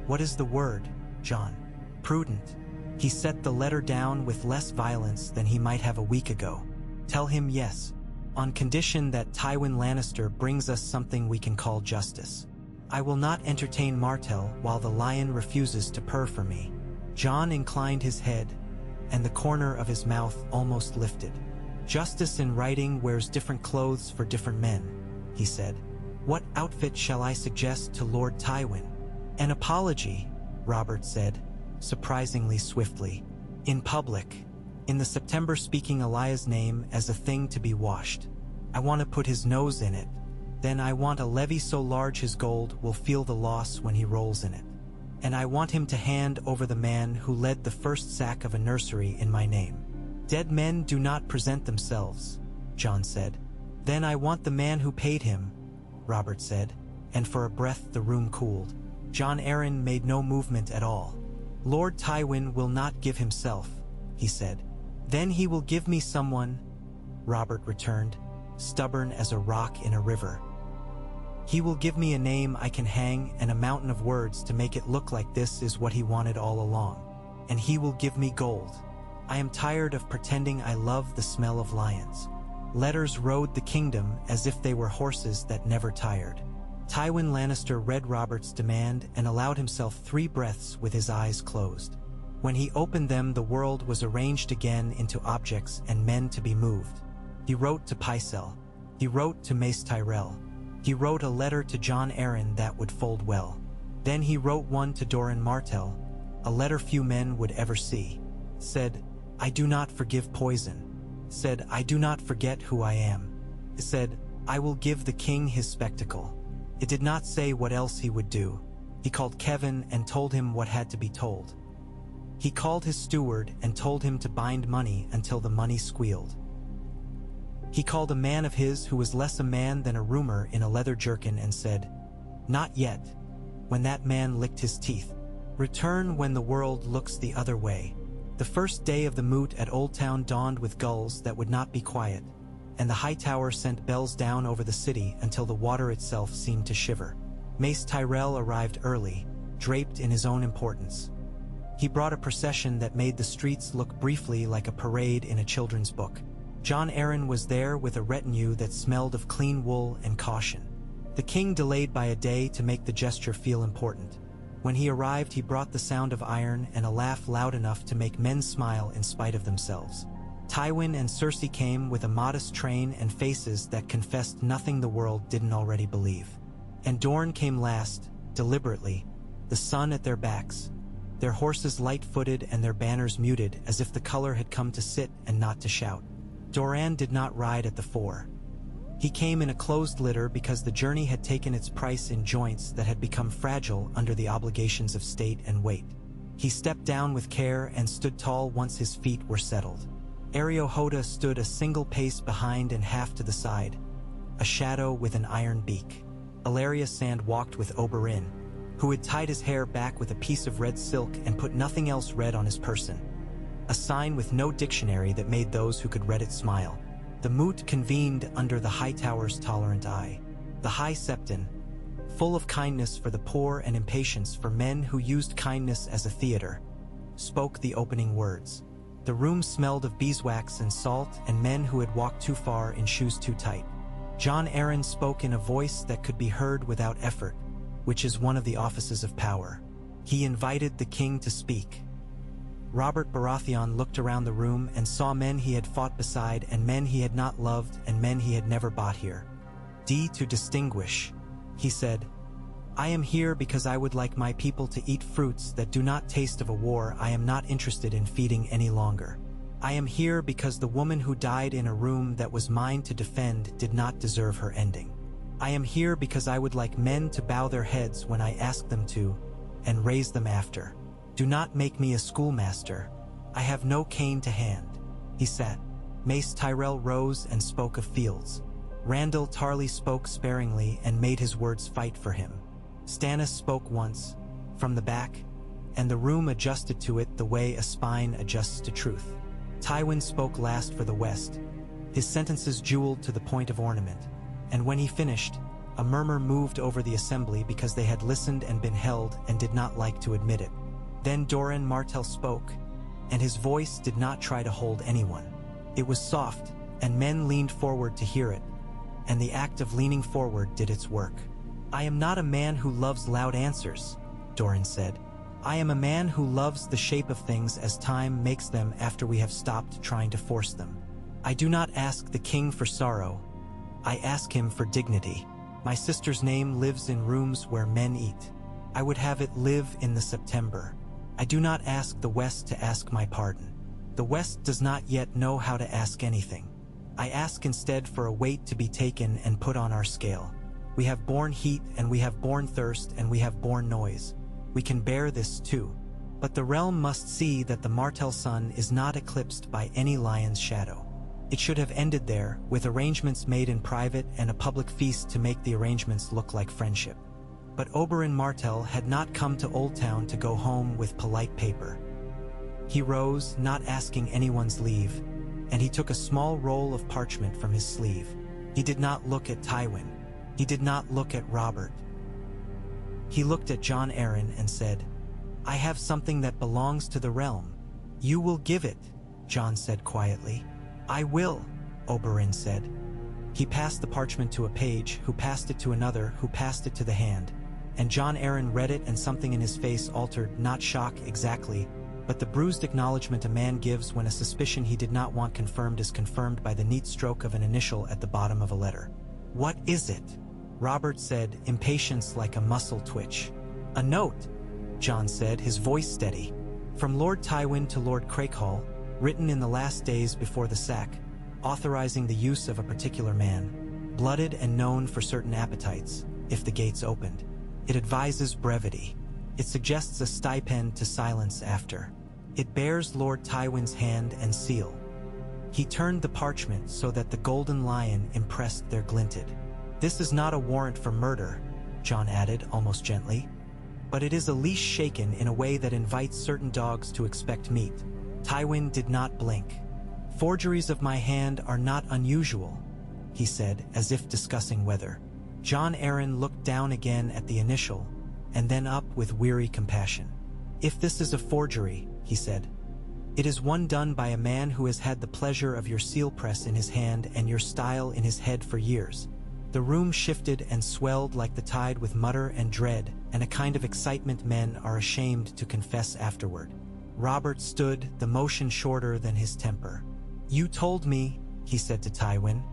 What is the word, Jon? Prudent. He set the letter down with less violence than he might have a week ago. Tell him yes, on condition that Tywin Lannister brings us something we can call justice. I will not entertain Martell while the lion refuses to purr for me. Jon inclined his head, and the corner of his mouth almost lifted. Justice in writing wears different clothes for different men, he said. What outfit shall I suggest to Lord Tywin? An apology, Robert said, surprisingly swiftly. In public. In the September speaking Elia's name as a thing to be washed. I want to put his nose in it. Then I want a levy so large his gold will feel the loss when he rolls in it. And I want him to hand over the man who led the first sack of a nursery in my name. Dead men do not present themselves, Jon said. Then I want the man who paid him, Robert said, and for a breath the room cooled. Jon Arryn made no movement at all. Lord Tywin will not give himself, he said. Then he will give me someone, Robert returned, stubborn as a rock in a river. He will give me a name I can hang and a mountain of words to make it look like this is what he wanted all along. And he will give me gold. I am tired of pretending I love the smell of lions. Letters rode the kingdom as if they were horses that never tired. Tywin Lannister read Robert's demand and allowed himself 3 breaths with his eyes closed. When he opened them, the world was arranged again into objects and men to be moved. He wrote to Pycelle. He wrote to Mace Tyrell. He wrote a letter to Jon Arryn that would fold well. Then he wrote one to Doran Martell, a letter few men would ever see. Said, I do not forgive poison. Said, I do not forget who I am. Said, I will give the king his spectacle. It did not say what else he would do. He called Kevin and told him what had to be told. He called his steward and told him to bind money until the money squealed. He called a man of his who was less a man than a rumor in a leather jerkin and said, Not yet, when that man licked his teeth. Return when the world looks the other way. The first day of the moot at Old Town dawned with gulls that would not be quiet, and the high tower sent bells down over the city until the water itself seemed to shiver. Mace Tyrell arrived early, draped in his own importance. He brought a procession that made the streets look briefly like a parade in a children's book. Jon Arryn was there with a retinue that smelled of clean wool and caution. The king delayed by a day to make the gesture feel important. When he arrived, he brought the sound of iron and a laugh loud enough to make men smile in spite of themselves. Tywin and Cersei came with a modest train and faces that confessed nothing the world didn't already believe. And Dorne came last, deliberately, the sun at their backs, their horses light-footed and their banners muted as if the color had come to sit and not to shout. Doran did not ride at the fore. He came in a closed litter because the journey had taken its price in joints that had become fragile under the obligations of state and weight. He stepped down with care and stood tall once his feet were settled. Ariohota stood a single pace behind and half to the side, a shadow with an iron beak. Ilaria Sand walked with Oberyn, who had tied his hair back with a piece of red silk and put nothing else red on his person, a sign with no dictionary that made those who could read it smile. The moot convened under the high tower's tolerant eye. The high septon, full of kindness for the poor and impatience for men who used kindness as a theater, spoke the opening words. The room smelled of beeswax and salt and men who had walked too far in shoes too tight. Jon Arryn spoke in a voice that could be heard without effort, which is one of the offices of power. He invited the king to speak. Robert Baratheon looked around the room and saw men he had fought beside and men he had not loved and men he had never bought here. To distinguish, he said, I am here because I would like my people to eat fruits that do not taste of a war I am not interested in feeding any longer. I am here because the woman who died in a room that was mine to defend did not deserve her ending. I am here because I would like men to bow their heads when I ask them to, and raise them after. Do not make me a schoolmaster. I have no cane to hand. He sat. Mace Tyrell rose and spoke of fields. Randall Tarley spoke sparingly and made his words fight for him. Stannis spoke once, from the back, and the room adjusted to it the way a spine adjusts to truth. Tywin spoke last for the West, his sentences jeweled to the point of ornament, and when he finished, a murmur moved over the assembly because they had listened and been held and did not like to admit it. Then Doran Martell spoke, and his voice did not try to hold anyone. It was soft, and men leaned forward to hear it, and the act of leaning forward did its work. I am not a man who loves loud answers, Doran said. I am a man who loves the shape of things as time makes them after we have stopped trying to force them. I do not ask the king for sorrow. I ask him for dignity. My sister's name lives in rooms where men eat. I would have it live in the September. I do not ask the West to ask my pardon. The West does not yet know how to ask anything. I ask instead for a weight to be taken and put on our scale. We have borne heat and we have borne thirst and we have borne noise. We can bear this too. But the realm must see that the Martell sun is not eclipsed by any lion's shadow. It should have ended there, with arrangements made in private and a public feast to make the arrangements look like friendship. But Oberyn Martell had not come to Old Town to go home with polite paper. He rose, not asking anyone's leave, and he took a small roll of parchment from his sleeve. He did not look at Tywin. He did not look at Robert. He looked at Jon Arryn and said, I have something that belongs to the realm. You will give it, Jon said quietly. I will, Oberyn said. He passed the parchment to a page, who passed it to another, who passed it to the hand. And Jon Arryn read it and something in his face altered, not shock exactly, but the bruised acknowledgement a man gives when a suspicion he did not want confirmed is confirmed by the neat stroke of an initial at the bottom of a letter. What is it? Robert said, impatience like a muscle twitch. A note, Jon said, his voice steady. From Lord Tywin to Lord Crakehall, written in the last days before the sack, authorizing the use of a particular man, blooded and known for certain appetites, if the gates opened. It advises brevity. It suggests a stipend to silence after. It bears Lord Tywin's hand and seal. He turned the parchment so that the golden lion impressed their glinted. This is not a warrant for murder, Jon added almost gently, but it is a leash shaken in a way that invites certain dogs to expect meat. Tywin did not blink. Forgeries of my hand are not unusual, he said, as if discussing whether. Jon Arryn looked down again at the initial, and then up with weary compassion. If this is a forgery, he said, it is one done by a man who has had the pleasure of your seal press in his hand and your style in his head for years. The room shifted and swelled like the tide with mutter and dread, and a kind of excitement men are ashamed to confess afterward. Robert stood, the motion shorter than his temper. You told me, he said to Tywin,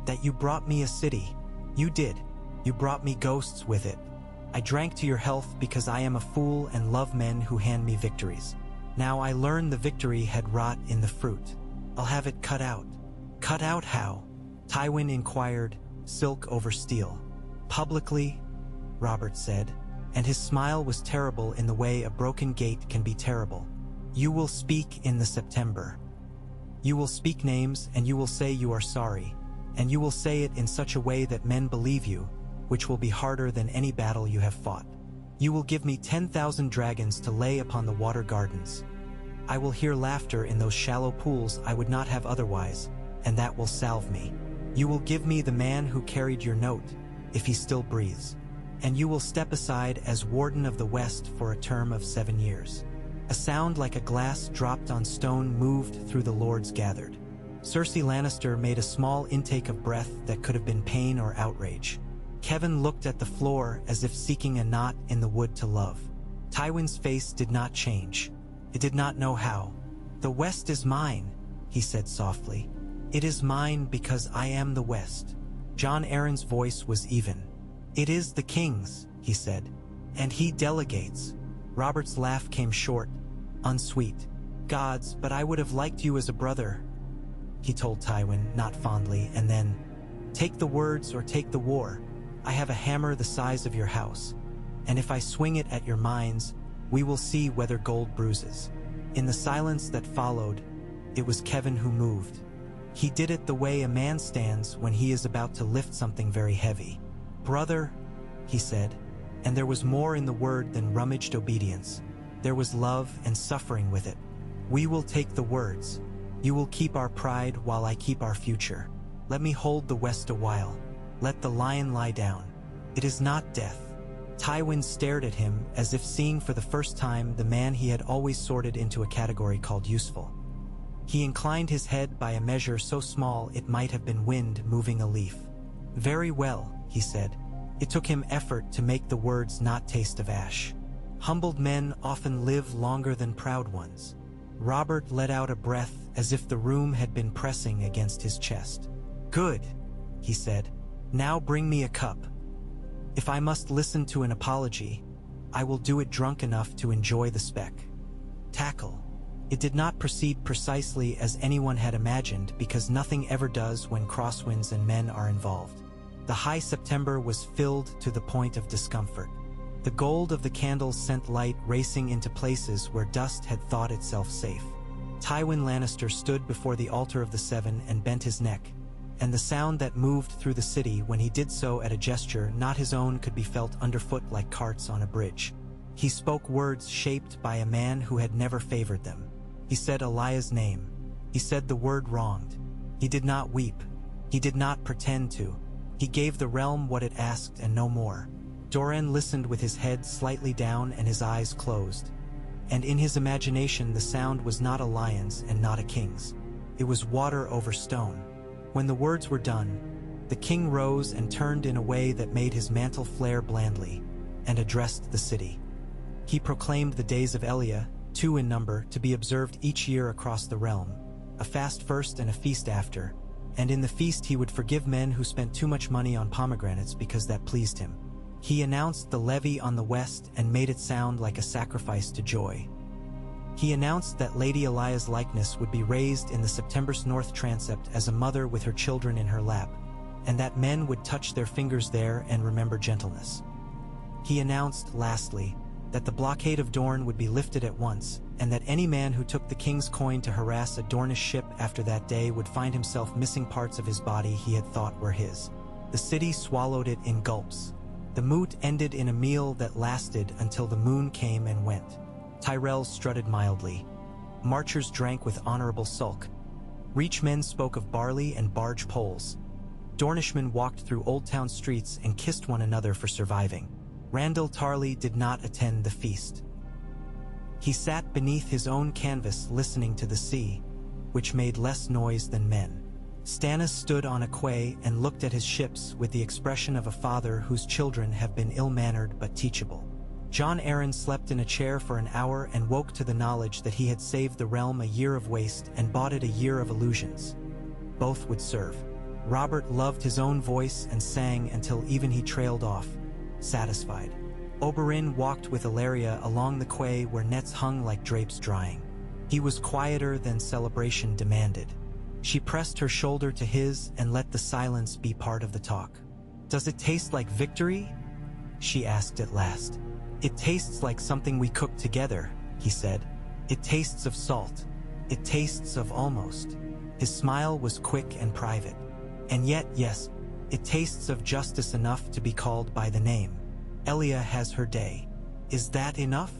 that you brought me a city. You did. You brought me ghosts with it. I drank to your health because I am a fool and love men who hand me victories. Now I learn the victory had rot in the fruit. I'll have it cut out. Cut out how? Tywin inquired, silk over steel. Publicly, Robert said, and his smile was terrible in the way a broken gate can be terrible. You will speak in the September. You will speak names and you will say you are sorry, and you will say it in such a way that men believe you, which will be harder than any battle you have fought. You will give me 10,000 dragons to lay upon the water gardens. I will hear laughter in those shallow pools I would not have otherwise, and that will salve me. You will give me the man who carried your note, if he still breathes, and you will step aside as warden of the West for a term of 7 years. A sound like a glass dropped on stone moved through the lords gathered. Cersei Lannister made a small intake of breath that could have been pain or outrage. Kevin looked at the floor as if seeking a knot in the wood to love. Tywin's face did not change. It did not know how. The West is mine, he said softly. It is mine because I am the West. Jon Arryn's voice was even. It is the king's, he said, and he delegates. Robert's laugh came short, unsweet. Gods, but I would have liked you as a brother, he told Tywin, not fondly, and then, take the words or take the war. I have a hammer the size of your house, and if I swing it at your minds, we will see whether gold bruises. In the silence that followed, it was Kevin who moved. He did it the way a man stands when he is about to lift something very heavy. Brother, he said, and there was more in the word than rummaged obedience. There was love and suffering with it. We will take the words. You will keep our pride while I keep our future. Let me hold the West a while. Let the lion lie down. It is not death. Tywin stared at him as if seeing for the first time the man he had always sorted into a category called useful. He inclined his head by a measure so small it might have been wind moving a leaf. Very well, he said. It took him effort to make the words not taste of ash. Humbled men often live longer than proud ones. Robert let out a breath as if the room had been pressing against his chest. Good, he said. Now bring me a cup. If I must listen to an apology, I will do it drunk enough to enjoy the spectacle. It did not proceed precisely as anyone had imagined because nothing ever does when crosswinds and men are involved. The high September was filled to the point of discomfort. The gold of the candles sent light racing into places where dust had thought itself safe. Tywin Lannister stood before the altar of the Seven and bent his neck, and the sound that moved through the city when he did so at a gesture not his own could be felt underfoot like carts on a bridge. He spoke words shaped by a man who had never favored them. He said Elia's name. He said the word wronged. He did not weep. He did not pretend to. He gave the realm what it asked and no more. Dorne listened with his head slightly down and his eyes closed. And in his imagination the sound was not a lion's and not a king's. It was water over stone. When the words were done, the king rose and turned in a way that made his mantle flare blandly, and addressed the city. He proclaimed the days of Elia, 2 in number, to be observed each year across the realm, a fast first and a feast after, and in the feast he would forgive men who spent too much money on pomegranates because that pleased him. He announced the levy on the West and made it sound like a sacrifice to joy. He announced that Lady Elia's likeness would be raised in the September's north transept as a mother with her children in her lap, and that men would touch their fingers there and remember gentleness. He announced, lastly, that the blockade of Dorne would be lifted at once, and that any man who took the king's coin to harass a Dornish ship after that day would find himself missing parts of his body he had thought were his. The city swallowed it in gulps. The moot ended in a meal that lasted until the moon came and went. Tyrells strutted mildly. Marchers drank with honorable sulk. Reachmen spoke of barley and barge poles. Dornishmen walked through old town streets and kissed one another for surviving. Randall Tarley did not attend the feast. He sat beneath his own canvas listening to the sea, which made less noise than men. Stannis stood on a quay and looked at his ships with the expression of a father whose children have been ill-mannered but teachable. Jon Arryn slept in a chair for an hour and woke to the knowledge that he had saved the realm a year of waste and bought it a year of illusions. Both would serve. Robert loved his own voice and sang until even he trailed off, satisfied. Oberyn walked with Elia along the quay where nets hung like drapes drying. He was quieter than celebration demanded. She pressed her shoulder to his and let the silence be part of the talk. "Does it taste like victory?" she asked at last. "It tastes like something we cooked together," he said. "It tastes of salt. It tastes of almost." His smile was quick and private. "And yet, yes, it tastes of justice enough to be called by the name. Elia has her day." "Is that enough?"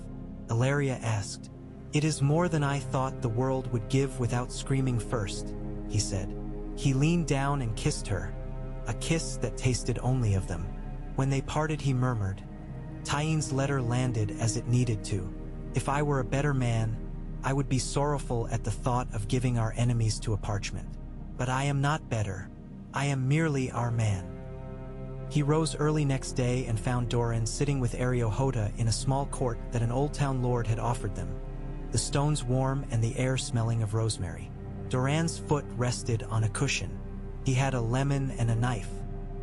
Elia asked. "It is more than I thought the world would give without screaming first," he said. He leaned down and kissed her, a kiss that tasted only of them. When they parted, he murmured, "Tyenne's letter landed as it needed to. If I were a better man, I would be sorrowful at the thought of giving our enemies to a parchment. But I am not better. I am merely our man." He rose early next day and found Dorne sitting with Hota in a small court that an old town lord had offered them, the stones warm and the air smelling of rosemary. Dorne's foot rested on a cushion. He had a lemon and a knife.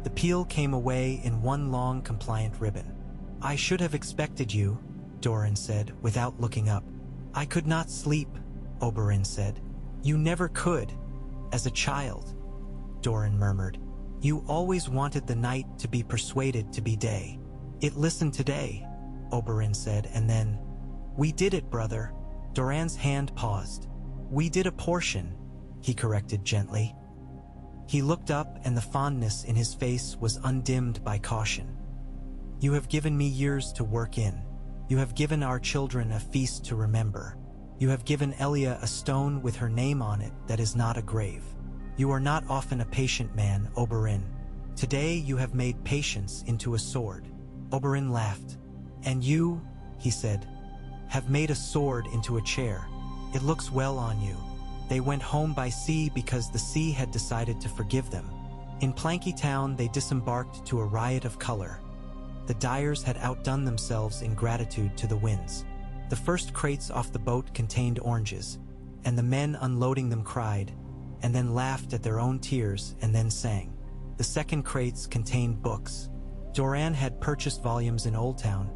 The peel came away in one long compliant ribbon. "I should have expected you," Dorne said, without looking up. "I could not sleep," Oberyn said. "You never could. As a child," Dorne murmured. "You always wanted the night to be persuaded to be day." "It listened today," Oberyn said, and then, "We did it, brother." Dorne's hand paused. "We did a portion," he corrected gently. He looked up, and the fondness in his face was undimmed by caution. "You have given me years to work in. You have given our children a feast to remember. You have given Elia a stone with her name on it that is not a grave. You are not often a patient man, Oberyn. Today you have made patience into a sword." Oberyn laughed. "And you," he said, "have made a sword into a chair. It looks well on you." They went home by sea because the sea had decided to forgive them. In Planky Town they disembarked to a riot of color. The dyers had outdone themselves in gratitude to the winds. The first crates off the boat contained oranges, and the men unloading them cried, and then laughed at their own tears, and then sang. The second crates contained books. Dorne had purchased volumes in Old Town,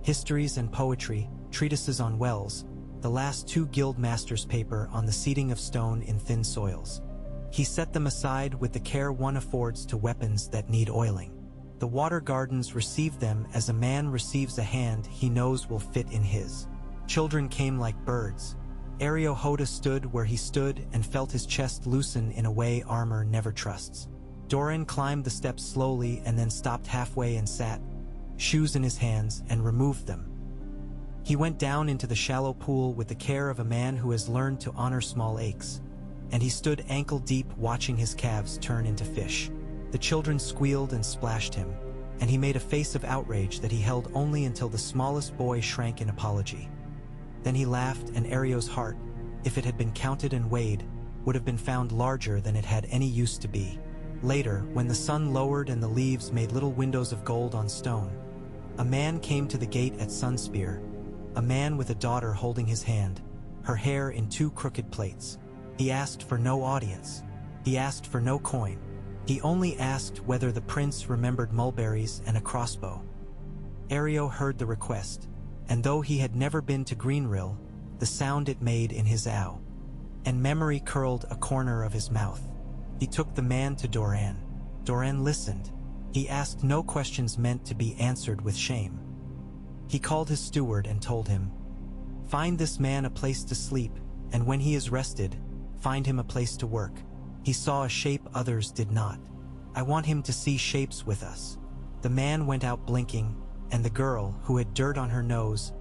histories and poetry, treatises on wells, the last 2 guild masters' paper on the seeding of stone in thin soils. He set them aside with the care one affords to weapons that need oiling. The water gardens received them as a man receives a hand he knows will fit in his. Children came like birds. Hota stood where he stood and felt his chest loosen in a way armor never trusts. Dorne climbed the steps slowly and then stopped halfway and sat, shoes in his hands, and removed them. He went down into the shallow pool with the care of a man who has learned to honor small aches, and he stood ankle-deep watching his calves turn into fish. The children squealed and splashed him, and he made a face of outrage that he held only until the smallest boy shrank in apology. Then he laughed, and Ario's heart, if it had been counted and weighed, would have been found larger than it had any use to be. Later, when the sun lowered and the leaves made little windows of gold on stone, a man came to the gate at Sunspear, a man with a daughter holding his hand, her hair in 2 crooked plaits. He asked for no audience. He asked for no coin. He only asked whether the prince remembered mulberries and a crossbow. Ario heard the request, and though he had never been to Greenrill, the sound it made in his ow, and memory curled a corner of his mouth. He took the man to Dorne. Dorne listened. He asked no questions meant to be answered with shame. He called his steward and told him, "Find this man a place to sleep, and when he is rested, find him a place to work." He saw a shape others did not. "I want him to see shapes with us." The man went out blinking, and the girl, who had dirt on her nose,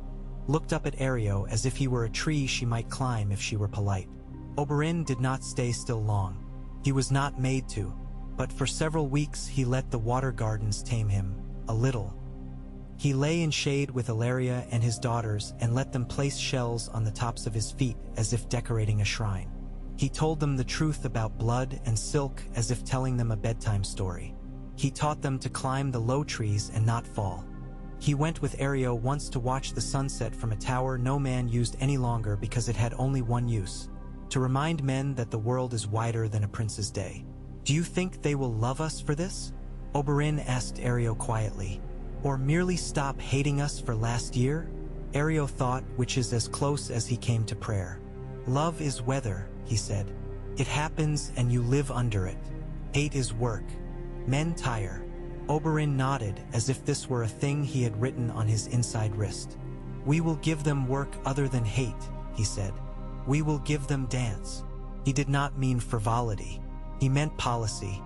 looked up at Ario as if he were a tree she might climb if she were polite. Oberyn did not stay still long. He was not made to, but for several weeks he let the water gardens tame him, a little. He lay in shade with Elia and his daughters and let them place shells on the tops of his feet as if decorating a shrine. He told them the truth about blood and silk as if telling them a bedtime story. He taught them to climb the low trees and not fall. He went with Ario once to watch the sunset from a tower no man used any longer because it had only one use: to remind men that the world is wider than a prince's day. "Do you think they will love us for this?" Oberyn asked Ario quietly. "Or merely stop hating us for last year?" Ario thought, which is as close as he came to prayer. "Love is weather," he said. It happens and you live under it. Hate is work. Men tire. Oberyn nodded as if this were a thing he had written on his inside wrist. We will give them work other than hate, he said. We will give them dance. He did not mean frivolity. He meant policy.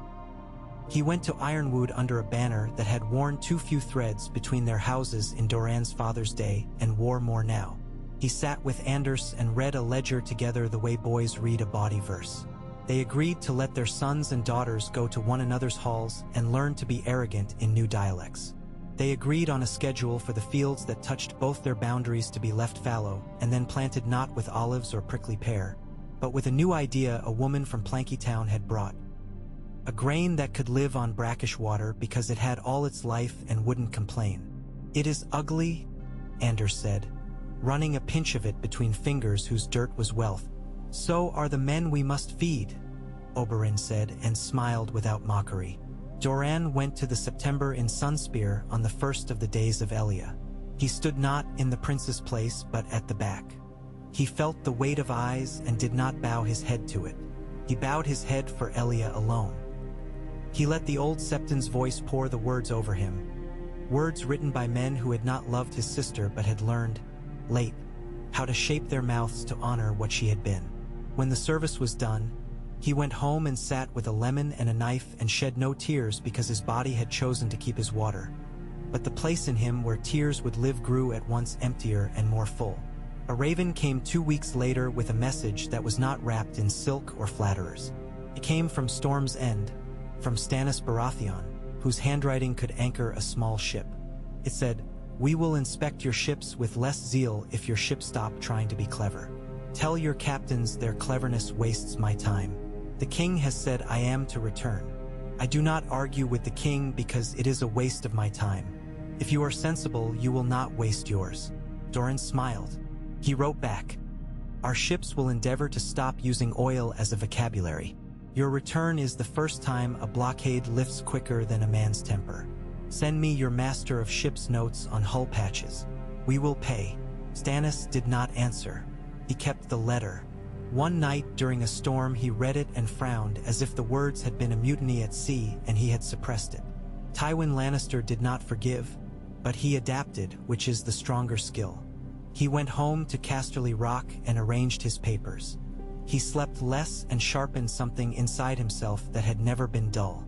He went to Ironwood under a banner that had worn too few threads between their houses in Doran's Father's Day and wore more now. He sat with Anders and read a ledger together the way boys read a bawdy verse. They agreed to let their sons and daughters go to one another's halls and learn to be arrogant in new dialects. They agreed on a schedule for the fields that touched both their boundaries to be left fallow and then planted not with olives or prickly pear, but with a new idea a woman from Plankytown had brought. A grain that could live on brackish water because it had all its life and wouldn't complain. It is ugly, Anders said, running a pinch of it between fingers whose dirt was wealth. So are the men we must feed, Oberyn said and smiled without mockery. Doran went to the September in Sunspear on the first of the days of Elia. He stood not in the prince's place but at the back. He felt the weight of eyes and did not bow his head to it. He bowed his head for Elia alone. He let the old Septon's voice pour the words over him, words written by men who had not loved his sister but had learned, late, how to shape their mouths to honor what she had been. When the service was done, he went home and sat with a lemon and a knife and shed no tears because his body had chosen to keep his water. But the place in him where tears would live grew at once emptier and more full. A raven came 2 weeks later with a message that was not wrapped in silk or flatterers. It came from Storm's End, from Stannis Baratheon, whose handwriting could anchor a small ship. It said, "We will inspect your ships with less zeal if your ships stop trying to be clever. Tell your captains their cleverness wastes my time. The king has said I am to return. I do not argue with the king because it is a waste of my time. If you are sensible, you will not waste yours." Doran smiled. He wrote back, "Our ships will endeavor to stop using oil as a vocabulary. Your return is the first time a blockade lifts quicker than a man's temper. Send me your master of ships notes on hull patches. We will pay." Stannis did not answer. He kept the letter. One night during a storm he read it and frowned as if the words had been a mutiny at sea and he had suppressed it. Tywin Lannister did not forgive, but he adapted, which is the stronger skill. He went home to Casterly Rock and arranged his papers. He slept less and sharpened something inside himself that had never been dull.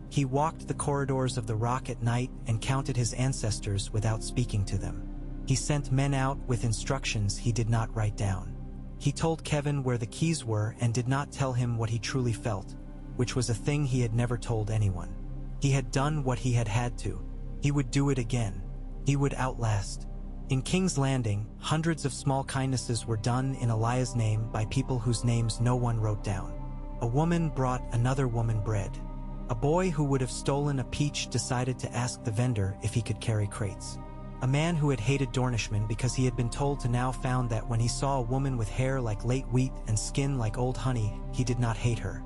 He walked the corridors of the rock at night and counted his ancestors without speaking to them. He sent men out with instructions he did not write down. He told Kevin where the keys were and did not tell him what he truly felt, which was a thing he had never told anyone. He had done what he had had to. He would do it again. He would outlast. In King's Landing, hundreds of small kindnesses were done in Elia's name by people whose names no one wrote down. A woman brought another woman bread. A boy who would have stolen a peach decided to ask the vendor if he could carry crates. A man who had hated Dornishmen because he had been told to now found that when he saw a woman with hair like late wheat and skin like old honey, he did not hate her.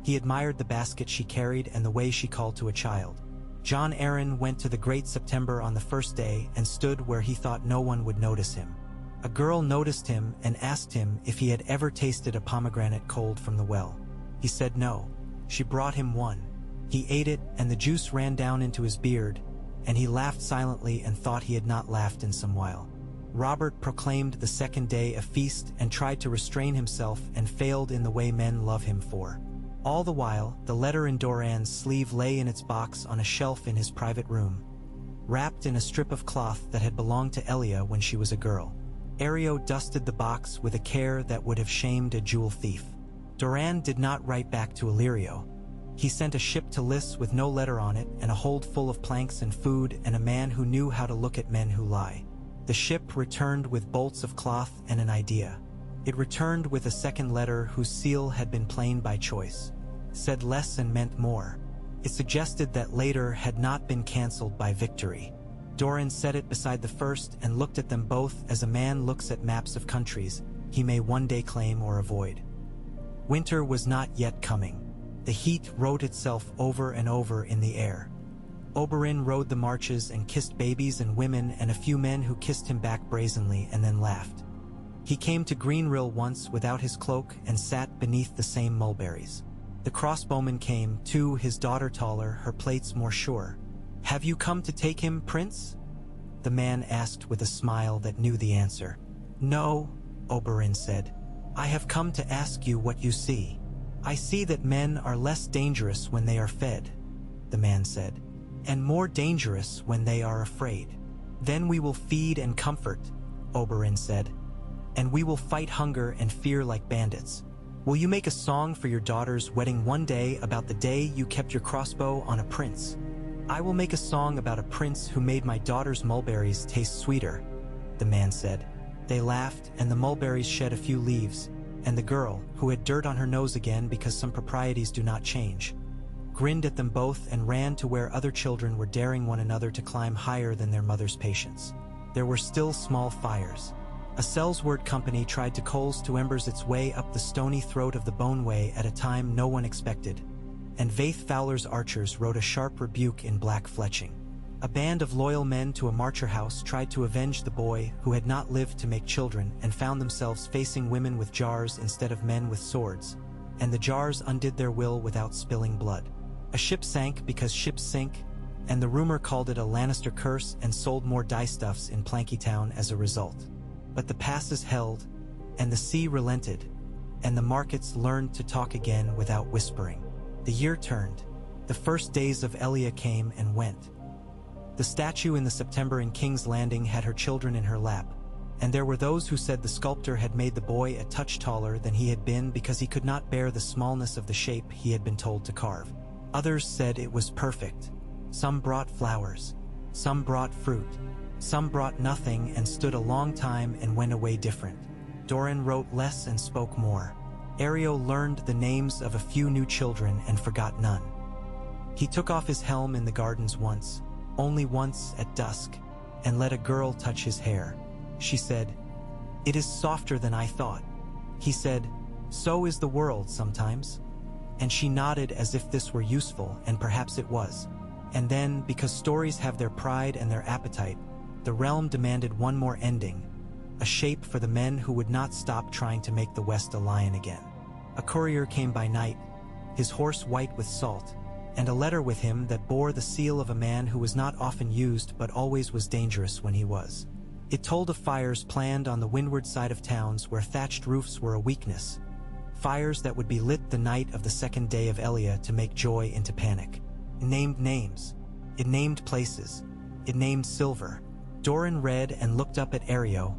He admired the basket she carried and the way she called to a child. Jon Arryn went to the Great September on the first day and stood where he thought no one would notice him. A girl noticed him and asked him if he had ever tasted a pomegranate cold from the well. He said no. She brought him one. He ate it and the juice ran down into his beard, and he laughed silently and thought he had not laughed in some while. Robert proclaimed the second day a feast and tried to restrain himself and failed in the way men love him for. All the while, the letter in Doran's sleeve lay in its box on a shelf in his private room, wrapped in a strip of cloth that had belonged to Elia when she was a girl. Ario dusted the box with a care that would have shamed a jewel thief. Doran did not write back to Illyrio. He sent a ship to Lys with no letter on it and a hold full of planks and food and a man who knew how to look at men who lie. The ship returned with bolts of cloth and an idea. It returned with a second letter whose seal had been plain by choice, said less and meant more. It suggested that later had not been cancelled by victory. Doran set it beside the first and looked at them both as a man looks at maps of countries he may one day claim or avoid. Winter was not yet coming. The heat wrote itself over and over in the air. Oberyn rode the marches and kissed babies and women and a few men who kissed him back brazenly and then laughed. He came to Greenrill once without his cloak and sat beneath the same mulberries. The crossbowman came, too, his daughter taller, her plates more sure. "Have you come to take him, prince?" The man asked with a smile that knew the answer. "No," Oberyn said. "I have come to ask you what you see." "I see that men are less dangerous when they are fed," the man said, "and more dangerous when they are afraid." "Then we will feed and comfort," Oberyn said, "and we will fight hunger and fear like bandits. Will you make a song for your daughter's wedding one day about the day you kept your crossbow on a prince?" "I will make a song about a prince who made my daughter's mulberries taste sweeter," the man said. They laughed, and the mulberries shed a few leaves, and the girl, who had dirt on her nose again because some proprieties do not change, grinned at them both and ran to where other children were daring one another to climb higher than their mother's patience. There were still small fires. A Sellsword company tried to coals to embers its way up the stony throat of the Boneway at a time no one expected, and Vaith Fowler's archers wrote a sharp rebuke in black fletching. A band of loyal men to a Marcher house tried to avenge the boy who had not lived to make children and found themselves facing women with jars instead of men with swords, and the jars undid their will without spilling blood. A ship sank because ships sink, and the rumor called it a Lannister curse and sold more dyestuffs in Plankytown as a result. But the passes held, and the sea relented, and the markets learned to talk again without whispering. The year turned. The first days of Elia came and went. The statue in the September in King's Landing had her children in her lap, and there were those who said the sculptor had made the boy a touch taller than he had been because he could not bear the smallness of the shape he had been told to carve. Others said it was perfect. Some brought flowers. Some brought fruit. Some brought nothing and stood a long time and went away different. Dorne wrote less and spoke more. Ario learned the names of a few new children and forgot none. He took off his helm in the gardens once, only once at dusk, and let a girl touch his hair. She said, "It is softer than I thought." He said, "So is the world sometimes." And she nodded as if this were useful, and perhaps it was. And then, because stories have their pride and their appetite, the realm demanded one more ending, a shape for the men who would not stop trying to make the West a lion again. A courier came by night, his horse white with salt, and a letter with him that bore the seal of a man who was not often used but always was dangerous when he was. It told of fires planned on the windward side of towns where thatched roofs were a weakness, fires that would be lit the night of the second day of Elia to make joy into panic. It named names. It named places. It named silver. Dorne read and looked up at Ario,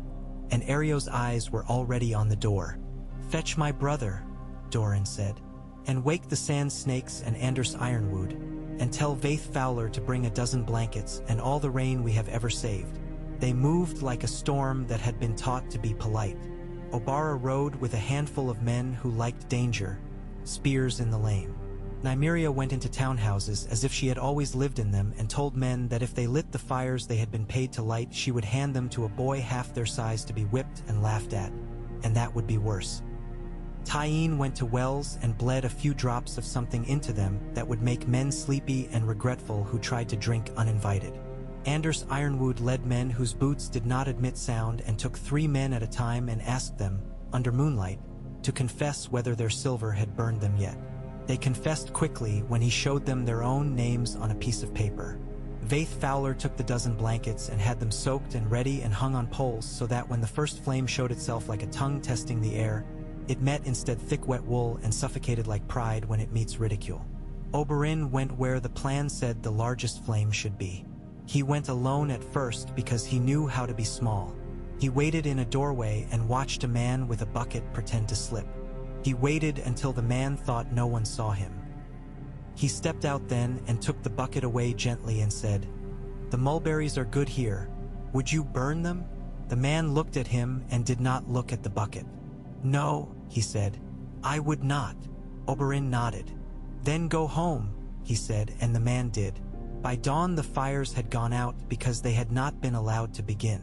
and Ario's eyes were already on the door. "Fetch my brother," Dorne said, "and wake the sand snakes and Anders Ironwood, and tell Vaith Fowler to bring a dozen blankets and all the rain we have ever saved." They moved like a storm that had been taught to be polite. Obara rode with a handful of men who liked danger, spears in the lane. Nymeria went into townhouses as if she had always lived in them and told men that if they lit the fires they had been paid to light, she would hand them to a boy half their size to be whipped and laughed at, and that would be worse. Tyene went to wells and bled a few drops of something into them that would make men sleepy and regretful who tried to drink uninvited. Anders Ironwood led men whose boots did not admit sound and took 3 men at a time and asked them, under moonlight, to confess whether their silver had burned them yet. They confessed quickly when he showed them their own names on a piece of paper. Vaith Fowler took the dozen blankets and had them soaked and ready and hung on poles so that when the first flame showed itself like a tongue testing the air, it met instead thick wet wool and suffocated like pride when it meets ridicule. Oberyn went where the plan said the largest flame should be. He went alone at first because he knew how to be small. He waited in a doorway and watched a man with a bucket pretend to slip. He waited until the man thought no one saw him. He stepped out then and took the bucket away gently and said, "The mulberries are good here. Would you burn them?" The man looked at him and did not look at the bucket. "No," he said, "I would not." Oberyn nodded. "Then go home," he said, and the man did. By dawn the fires had gone out because they had not been allowed to begin.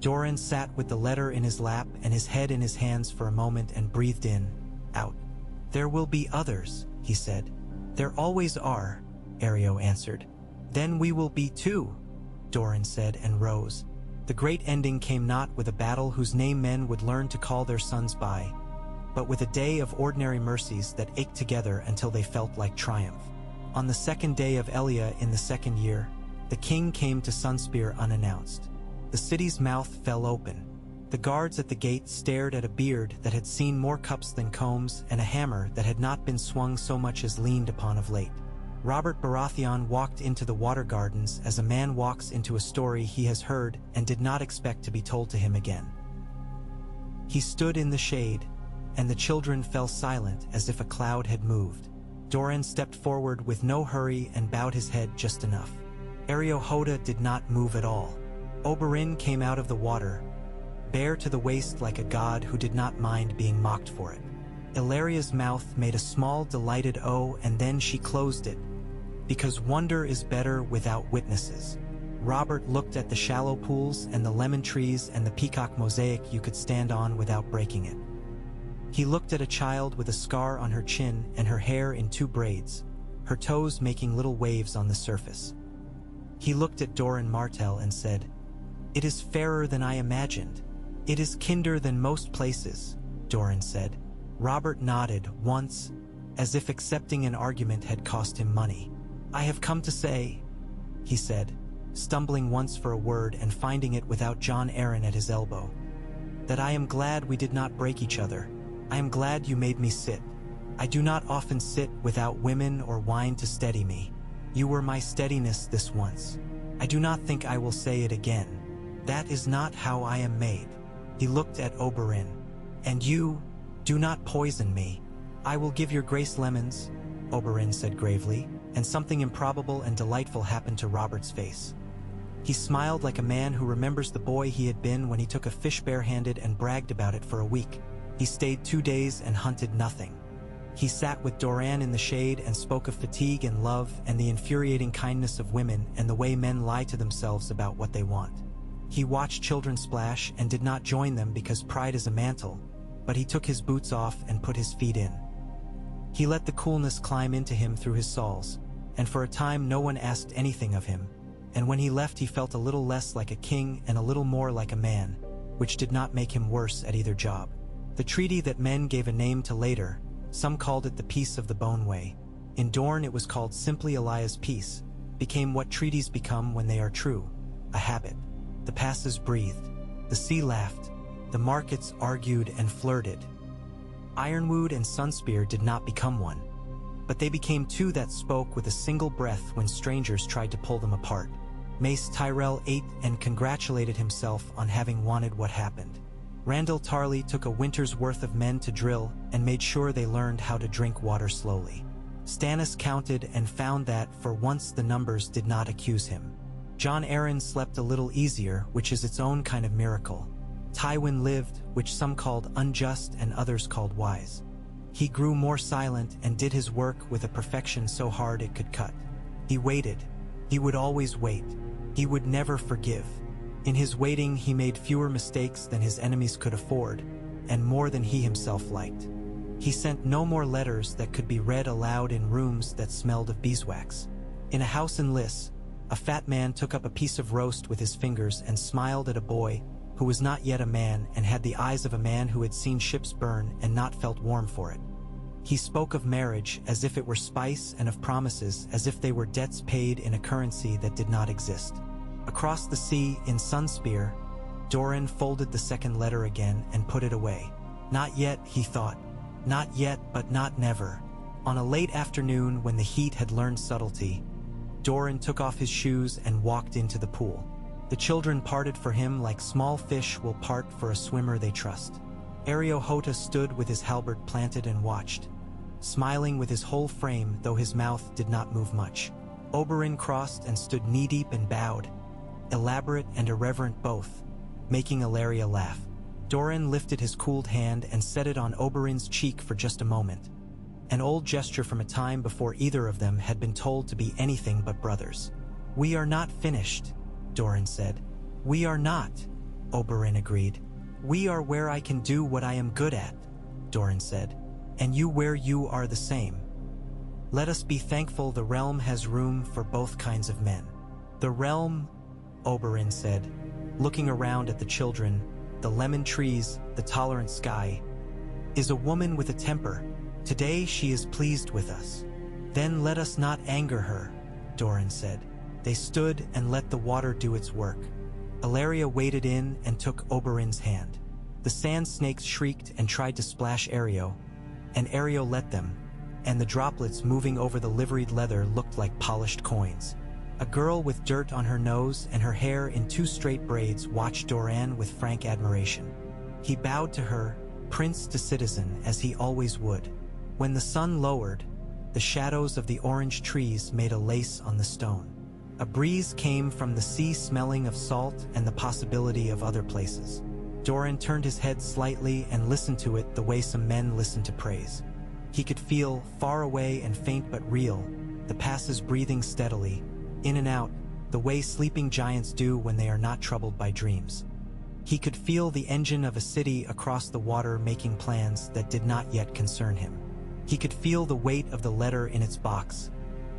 Dorne sat with the letter in his lap and his head in his hands for a moment and breathed in, out. "There will be others," he said. "There always are," Ario answered. "Then we will be too," Dorne said and rose. The great ending came not with a battle whose name men would learn to call their sons by, but with a day of ordinary mercies that ached together until they felt like triumph. On the second day of Elia in the second year, the king came to Sunspear unannounced. The city's mouth fell open. The guards at the gate stared at a beard that had seen more cups than combs and a hammer that had not been swung so much as leaned upon of late. Robert Baratheon walked into the water gardens as a man walks into a story he has heard and did not expect to be told to him again. He stood in the shade, and the children fell silent as if a cloud had moved. Dorne stepped forward with no hurry and bowed his head just enough. Elia did not move at all. Oberyn came out of the water, bare to the waist like a god who did not mind being mocked for it. Illyria's mouth made a small delighted O, and then she closed it, because wonder is better without witnesses. Robert looked at the shallow pools and the lemon trees and the peacock mosaic you could stand on without breaking it. He looked at a child with a scar on her chin and her hair in 2 braids, her toes making little waves on the surface. He looked at Dorne Martell and said, "It is fairer than I imagined. It is kinder than most places," Dorne said. Robert nodded once, as if accepting an argument had cost him money. "I have come to say," he said, stumbling once for a word and finding it without Jon Arryn at his elbow, "that I am glad we did not break each other. I am glad you made me sit. I do not often sit without women or wine to steady me. You were my steadiness this once. I do not think I will say it again. That is not how I am made." He looked at Oberyn. "And you, do not poison me. I will give your grace lemons," Oberyn said gravely, and something improbable and delightful happened to Robert's face. He smiled like a man who remembers the boy he had been when he took a fish barehanded and bragged about it for a week. He stayed 2 days and hunted nothing. He sat with Dorne in the shade and spoke of fatigue and love and the infuriating kindness of women and the way men lie to themselves about what they want. He watched children splash and did not join them because pride is a mantle, but he took his boots off and put his feet in. He let the coolness climb into him through his soles, and for a time no one asked anything of him, and when he left he felt a little less like a king and a little more like a man, which did not make him worse at either job. The treaty that men gave a name to later, some called it the Peace of the Boneway. In Dorne it was called simply Elia's Peace, became what treaties become when they are true, a habit. The passes breathed, the sea laughed, the markets argued and flirted. Ironwood and Sunspear did not become one, but they became 2 that spoke with a single breath when strangers tried to pull them apart. Mace Tyrell ate and congratulated himself on having wanted what happened. Randall Tarley took a winter's worth of men to drill and made sure they learned how to drink water slowly. Stannis counted and found that, for once, the numbers did not accuse him. Jon Arryn slept a little easier, which is its own kind of miracle. Tywin lived, which some called unjust and others called wise. He grew more silent and did his work with a perfection so hard it could cut. He waited. He would always wait. He would never forgive. In his waiting he made fewer mistakes than his enemies could afford, and more than he himself liked. He sent no more letters that could be read aloud in rooms that smelled of beeswax. In a house in Lys, a fat man took up a piece of roast with his fingers and smiled at a boy who was not yet a man and had the eyes of a man who had seen ships burn and not felt warm for it. He spoke of marriage as if it were spice and of promises as if they were debts paid in a currency that did not exist. Across the sea, in Sunspear, Dorne folded the second letter again and put it away. Not yet, he thought. Not yet, but not never. On a late afternoon when the heat had learned subtlety, Dorne took off his shoes and walked into the pool. The children parted for him like small fish will part for a swimmer they trust. Elia stood with his halberd planted and watched, smiling with his whole frame though his mouth did not move much. Oberyn crossed and stood knee-deep and bowed, elaborate and irreverent both, making Elia laugh. Dorne lifted his cooled hand and set it on Oberyn's cheek for just a moment, an old gesture from a time before either of them had been told to be anything but brothers. "We are not finished," Dorne said. "We are not," Oberyn agreed. "We are where I can do what I am good at," Dorne said, "and you where you are the same. Let us be thankful the realm has room for both kinds of men." "The realm," Oberyn said, looking around at the children, the lemon trees, the tolerant sky, is a woman with a temper. Today she is pleased with us. Then let us not anger her, Dorne said. They stood and let the water do its work. Elia waded in and took Oberyn's hand. The sand snakes shrieked and tried to splash Elia, and Elia let them, and the droplets moving over the liveried leather looked like polished coins. A girl with dirt on her nose and her hair in 2 straight braids watched Dorne with frank admiration. He bowed to her, prince to citizen, as he always would. When the sun lowered, the shadows of the orange trees made a lace on the stone. A breeze came from the sea smelling of salt and the possibility of other places. Dorne turned his head slightly and listened to it the way some men listen to praise. He could feel, far away and faint but real, the passes breathing steadily, in and out, the way sleeping giants do when they are not troubled by dreams. He could feel the engine of a city across the water making plans that did not yet concern him. He could feel the weight of the letter in its box,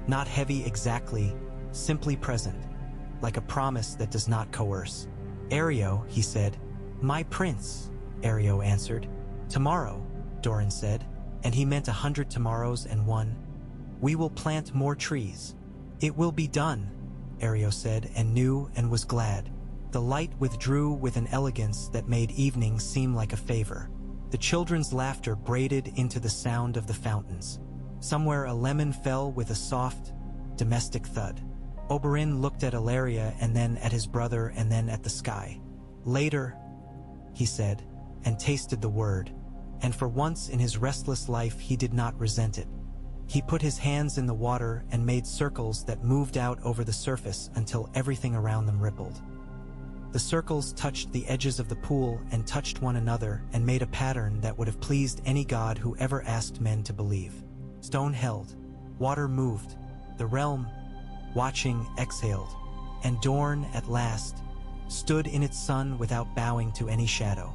not heavy exactly, simply present, like a promise that does not coerce. "Elia," he said. "My prince," Elia answered. "Tomorrow," Dorne said, and he meant 100 tomorrows and one. "We will plant more trees." "It will be done," Elia said, and knew and was glad. The light withdrew with an elegance that made evening seem like a favor. The children's laughter braided into the sound of the fountains. Somewhere a lemon fell with a soft, domestic thud. Oberyn looked at Elia and then at his brother and then at the sky. "Later," he said, and tasted the word, and for once in his restless life he did not resent it. He put his hands in the water and made circles that moved out over the surface until everything around them rippled. The circles touched the edges of the pool and touched one another and made a pattern that would have pleased any god who ever asked men to believe. Stone held, water moved, the realm, watching, exhaled, and Dorne, at last, stood in its sun without bowing to any shadow.